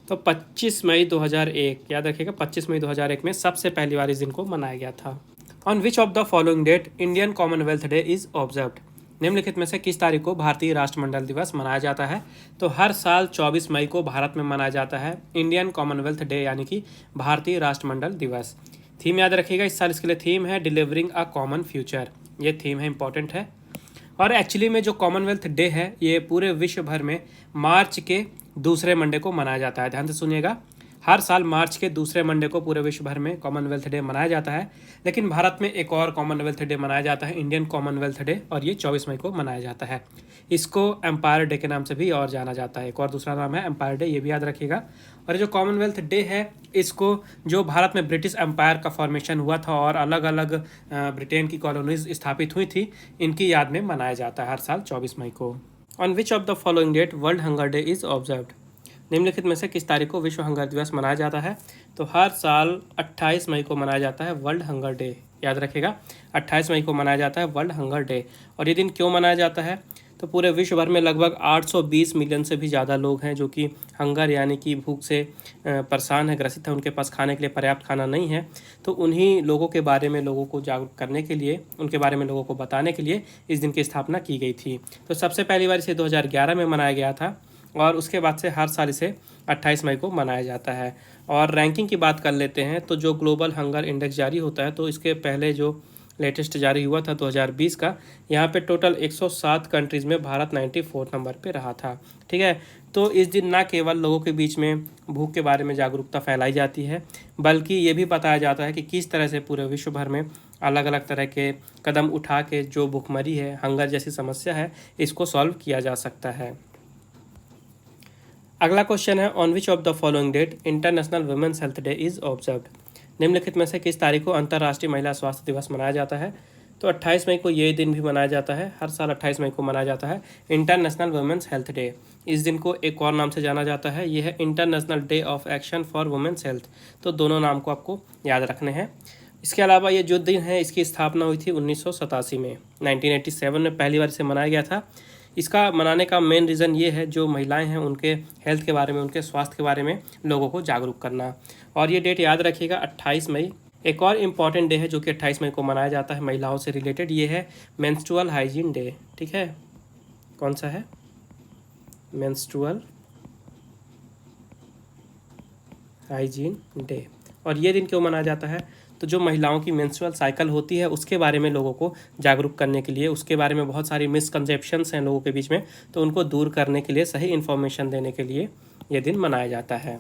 तो 25 मई 2001 याद रखिएगा, 25 मई 2001 में सबसे पहली बार इस दिन को मनाया गया था। On which of the following date Indian Commonwealth Day is observed. निम्नलिखित में से किस तारीख को भारतीय राष्ट्रमंडल दिवस मनाया जाता है। तो हर साल 24 मई को भारत में मनाया जाता है इंडियन कॉमनवेल्थ डे यानी कि भारतीय राष्ट्रमंडल दिवस। थीम याद रखिएगा, इस साल इसके लिए थीम है डिलीवरिंग अ कॉमन फ्यूचर, ये थीम है, इंपॉर्टेंट है। और एक्चुअली में जो कॉमनवेल्थ डे है ये पूरे विश्व भर में मार्च के दूसरे मंडे को मनाया जाता है। ध्यान से सुनिएगा, हर साल मार्च के दूसरे मंडे को पूरे विश्व भर में कॉमनवेल्थ डे मनाया जाता है। लेकिन भारत में एक और कॉमनवेल्थ डे मनाया जाता है, इंडियन कॉमनवेल्थ डे, और ये 24 मई को मनाया जाता है। इसको एम्पायर डे के नाम से भी और जाना जाता है, एक और दूसरा नाम है एम्पायर डे, ये भी याद रखिएगा। और जो कॉमनवेल्थ डे है इसको जो भारत में ब्रिटिश एम्पायर का फॉर्मेशन हुआ था और अलग अलग ब्रिटेन की कॉलोनीज स्थापित हुई थी, इनकी याद में मनाया जाता है हर साल 24 मई को। On which of the following date world hunger day is observed. निम्नलिखित में से किस तारीख को विश्व हंगर दिवस मनाया जाता है। तो हर साल 28 मई को मनाया जाता है वर्ल्ड हंगर डे, याद रखिएगा, 28 मई को मनाया जाता है वर्ल्ड हंगर डे। और ये दिन क्यों मनाया जाता है। तो पूरे विश्व भर में लगभग 820 मिलियन से भी ज़्यादा लोग हैं जो कि हंगर यानी कि भूख से परेशान है, ग्रसित है, उनके पास खाने के लिए पर्याप्त खाना नहीं है। तो उन्हीं लोगों के बारे में लोगों को जागरूक करने के लिए, उनके बारे में लोगों को बताने के लिए इस दिन की स्थापना की गई थी। तो सबसे पहली बार इसे 2011 में मनाया गया था और उसके बाद से हर साल इसे 28 मई को मनाया जाता है। और रैंकिंग की बात कर लेते हैं तो जो ग्लोबल हंगर इंडेक्स जारी होता है तो इसके पहले जो लेटेस्ट जारी हुआ था 2020 का, यहाँ पे टोटल 107 कंट्रीज़ में भारत 94 नंबर पे रहा था। ठीक है, तो इस दिन ना केवल लोगों के बीच में भूख के बारे में जागरूकता फैलाई जाती है बल्कि ये भी बताया जाता है कि किस तरह से पूरे विश्व भर में अलग अलग तरह के कदम उठा के जो भूखमरी है, हंगर जैसी समस्या है, इसको सॉल्व किया जा सकता है। अगला क्वेश्चन है, on which of the following date international women's health day is observed. निम्नलिखित में से किस तारीख को अंतर्राष्ट्रीय महिला स्वास्थ्य दिवस मनाया जाता है। तो 28 मई को ये दिन भी मनाया जाता है, हर साल 28 मई को मनाया जाता है इंटरनेशनल वुमेन्स हेल्थ डे। इस दिन को एक और नाम से जाना जाता है, ये है international day of action for women's health. तो दोनों नाम को आपको याद रखने हैं। इसके अलावा ये जो दिन है इसकी स्थापना हुई थी 1987 में, 1987 में पहली बार इसे मनाया गया था। इसका मनाने का मेन रीज़न ये है जो महिलाएं हैं उनके हेल्थ के बारे में, उनके स्वास्थ्य के बारे में लोगों को जागरूक करना। और ये डेट याद रखिएगा 28 मई। एक और इम्पॉर्टेंट डे है जो कि 28 मई को मनाया जाता है महिलाओं से रिलेटेड, ये है मेंस्ट्रुअल हाइजीन डे। ठीक है, कौन सा है, मेंस्ट्रुअल हाइजीन डे। और ये दिन क्यों मनाया जाता है। तो जो महिलाओं की मेंस्ट्रुअल साइकिल होती है उसके बारे में लोगों को जागरूक करने के लिए, उसके बारे में बहुत सारी मिसकंसेप्शंस हैं लोगों के बीच में, तो उनको दूर करने के लिए, सही इन्फॉर्मेशन देने के लिए ये दिन मनाया जाता है।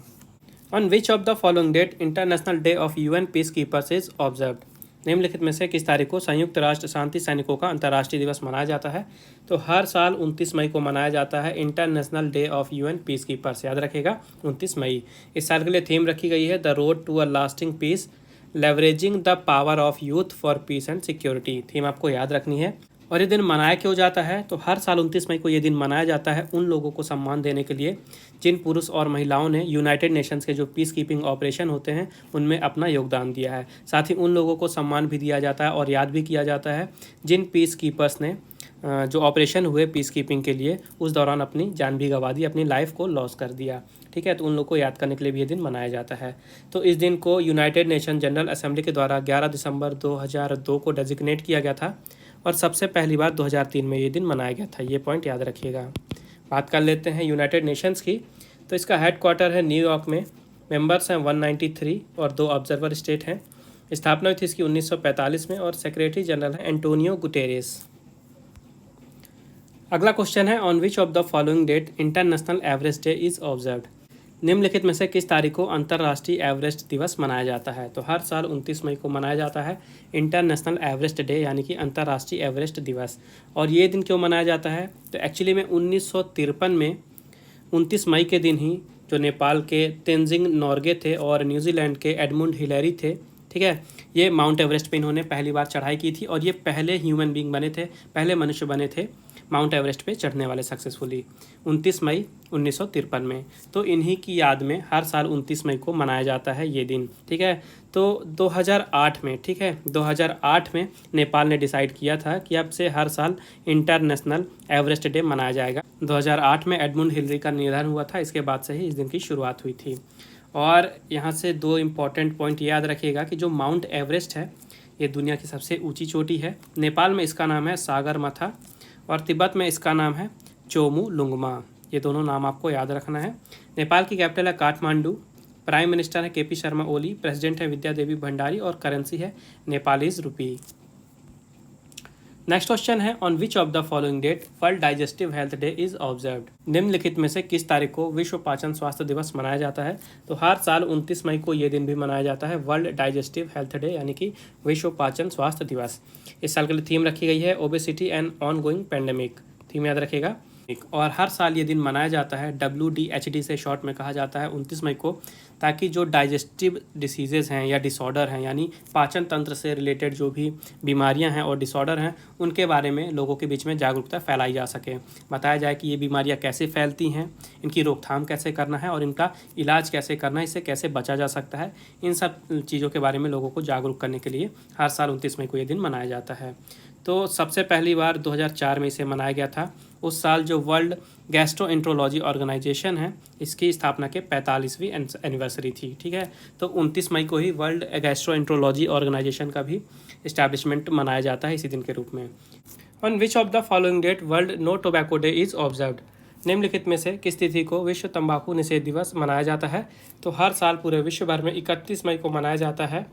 On which of the following date international day of UN peace keepers is observed. निम्नलिखित में से किस तारीख को संयुक्त राष्ट्र शांति सैनिकों का अंतर्राष्ट्रीय दिवस मनाया जाता है। तो हर साल 29 मई को मनाया जाता है international day of UN peace keepers, याद रखेगा 29 मई। इस साल के लिए थीम रखी गई है the road to a lasting peace leveraging the power of youth for peace and security. Theme आपको याद रखनी है। और ये दिन मनाया क्यों जाता है। तो हर साल 29 मई को ये दिन मनाया जाता है उन लोगों को सम्मान देने के लिए जिन पुरुष और महिलाओं ने यूनाइटेड नेशंस के जो पीस कीपिंग ऑपरेशन होते हैं उनमें अपना योगदान दिया है। साथ ही उन लोगों को सम्मान भी दिया जाता है और याद भी किया जाता है जिन पीस कीपर्स ने जो ऑपरेशन हुए पीस कीपिंग के लिए उस दौरान अपनी जान भी गंवा दी, अपनी लाइफ को लॉस कर दिया। ठीक है, तो उन लोग को याद करने के लिए भी ये दिन मनाया जाता है। तो इस दिन को यूनाइटेड नेशन जनरल असेंबली के द्वारा 11 दिसंबर 2002 को डेजिग्नेट किया गया था और सबसे पहली बार 2003 में ये दिन मनाया गया था। ये पॉइंट याद रखिएगा। बात कर लेते हैं यूनाइटेड नेशंस की, तो इसका हेडक्वार्टर है न्यूयॉर्क में। मेंबर्स हैं 193 और 2 ऑब्जर्वर स्टेट हैं। स्थापना हुई थी इसकी 1945 में और सेक्रेटरी जनरल है एंटोनियो गुटेरेस। अगला क्वेश्चन है, on which of the following date international Everest day is observed. निम्नलिखित में से किस तारीख को अंतर्राष्ट्रीय एवरेस्ट दिवस मनाया जाता है। तो हर साल 29 मई को मनाया जाता है इंटरनेशनल एवरेस्ट डे, यानी कि अंतर्राष्ट्रीय एवरेस्ट दिवस। और ये दिन क्यों मनाया जाता है, तो एक्चुअली में 1953 में 29 मई के दिन ही जो नेपाल के तेंजिंग नोर्गे थे और न्यूजीलैंड के एडमुंड हिलेरी थे, ठीक है, ये माउंट एवरेस्ट पे इन्होंने पहली बार चढ़ाई की थी और ये पहले ह्यूमन बीइंग बने थे, पहले मनुष्य बने थे माउंट एवरेस्ट पे चढ़ने वाले सक्सेसफुली 29 मई 1953 में। तो इन्हीं की याद में हर साल 29 मई को मनाया जाता है ये दिन, ठीक है। तो 2008 में, ठीक है, 2008 में नेपाल ने डिसाइड किया था कि अब से हर साल इंटरनेशनल एवरेस्ट डे मनाया जाएगा। 2008 में एडमुंड हिलरी का निधन हुआ था, इसके बाद से ही इस दिन की शुरुआत हुई थी। और यहाँ से 2 इम्पॉर्टेंट पॉइंट याद रखिएगा कि जो माउंट एवरेस्ट है ये दुनिया की सबसे ऊंची चोटी है। नेपाल में इसका नाम है सागरमाथा और तिब्बत में इसका नाम है चोमुलुंगमा। ये दोनों नाम आपको याद रखना है। नेपाल की कैपिटल है काठमांडू। प्राइम मिनिस्टर है केपी शर्मा ओली। प्रेसिडेंट है विद्या देवी भंडारी और करेंसी है नेपालीज रुपी। नेक्स्ट क्वेश्चन है, on which of the following date world digestive health day is observed. निम्नलिखित में से किस तारीख को विश्व पाचन स्वास्थ्य दिवस मनाया जाता है। तो हर साल 29 मई को ये दिन भी मनाया जाता है वर्ल्ड डाइजेस्टिव हेल्थ डे, यानी कि विश्व पाचन स्वास्थ्य दिवस। इस साल के लिए थीम रखी गई है obesity and on going pandemic. Theme याद रखिएगा। और हर साल ये दिन मनाया जाता है WDHD से शॉर्ट में कहा जाता है 29 मई को, ताकि जो डाइजेस्टिव डिसीजेज़ हैं या डिसऑर्डर हैं, यानी पाचन तंत्र से रिलेटेड जो भी बीमारियां हैं और डिसऑर्डर हैं, उनके बारे में लोगों के बीच में जागरूकता फैलाई जा सके। बताया जाए कि ये बीमारियां कैसे फैलती हैं, इनकी रोकथाम कैसे करना है और इनका इलाज कैसे करना है, इससे कैसे बचा जा सकता है। इन सब चीज़ों के बारे में लोगों को जागरूक करने के लिए हर साल 29 मई को ये दिन मनाया जाता है। तो सबसे पहली बार 2004 में इसे मनाया गया था। उस साल जो वर्ल्ड गैस्ट्रोएंट्रोलॉजी ऑर्गेनाइजेशन है, इसकी स्थापना के 45वीं एनिवर्सरी थी, ठीक है। तो 29 मई को ही वर्ल्ड गैस्ट्रोएंट्रोलॉजी ऑर्गेनाइजेशन का भी इस्टेब्लिशमेंट मनाया जाता है इसी दिन के रूप में। On which of the following date world no tobacco day is observed. निम्नलिखित में से किस तिथि को विश्व तंबाकू निषेध दिवस मनाया जाता है। तो हर साल पूरे विश्व भर में 31 मई को मनाया जाता है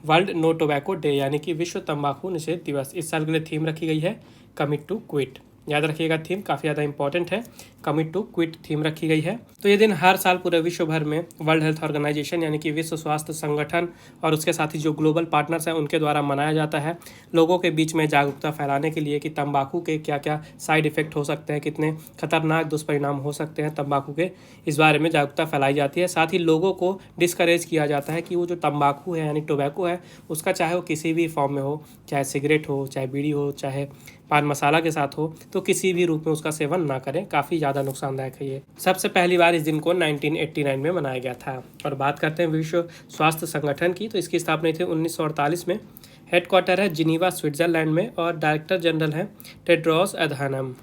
वर्ल्ड नो टोबैको डे, यानी कि विश्व तंबाकू निषेध दिवस। इस साल के लिए थीम रखी गई है कमिट टू क्विट। याद रखिएगा, थीम काफ़ी ज़्यादा इंपॉर्टेंट है, कमिट टू क्विट थीम रखी गई है। तो ये दिन हर साल पूरे विश्व भर में वर्ल्ड हेल्थ ऑर्गेनाइजेशन यानी कि विश्व स्वास्थ्य संगठन और उसके साथ ही जो ग्लोबल पार्टनर्स हैं उनके द्वारा मनाया जाता है, लोगों के बीच में जागरूकता फैलाने के लिए कि तंबाकू के क्या क्या साइड इफ़ेक्ट हो सकते हैं, कितने खतरनाक दुष्परिणाम हो सकते हैं तंबाकू के, इस बारे में जागरूकता फैलाई जाती है। साथ ही लोगों को डिस्करेज किया जाता है कि वो जो तंबाकू है यानी टोबैको है, उसका चाहे वो किसी भी फॉर्म में हो, चाहे सिगरेट हो, चाहे बीड़ी हो, चाहे पान मसाला के साथ हो, तो किसी भी रूप में उसका सेवन ना करें। काफ़ी ज़्यादा नुकसानदायक है ये। सबसे पहली बार इस दिन को 1989 में मनाया गया था। और बात करते हैं विश्व स्वास्थ्य संगठन की, तो इसकी स्थापना हुई थी 1948 में। हेडक्वार्टर है जिनीवा स्विट्जरलैंड में और डायरेक्टर जनरल हैं टेड्रोस अधानम।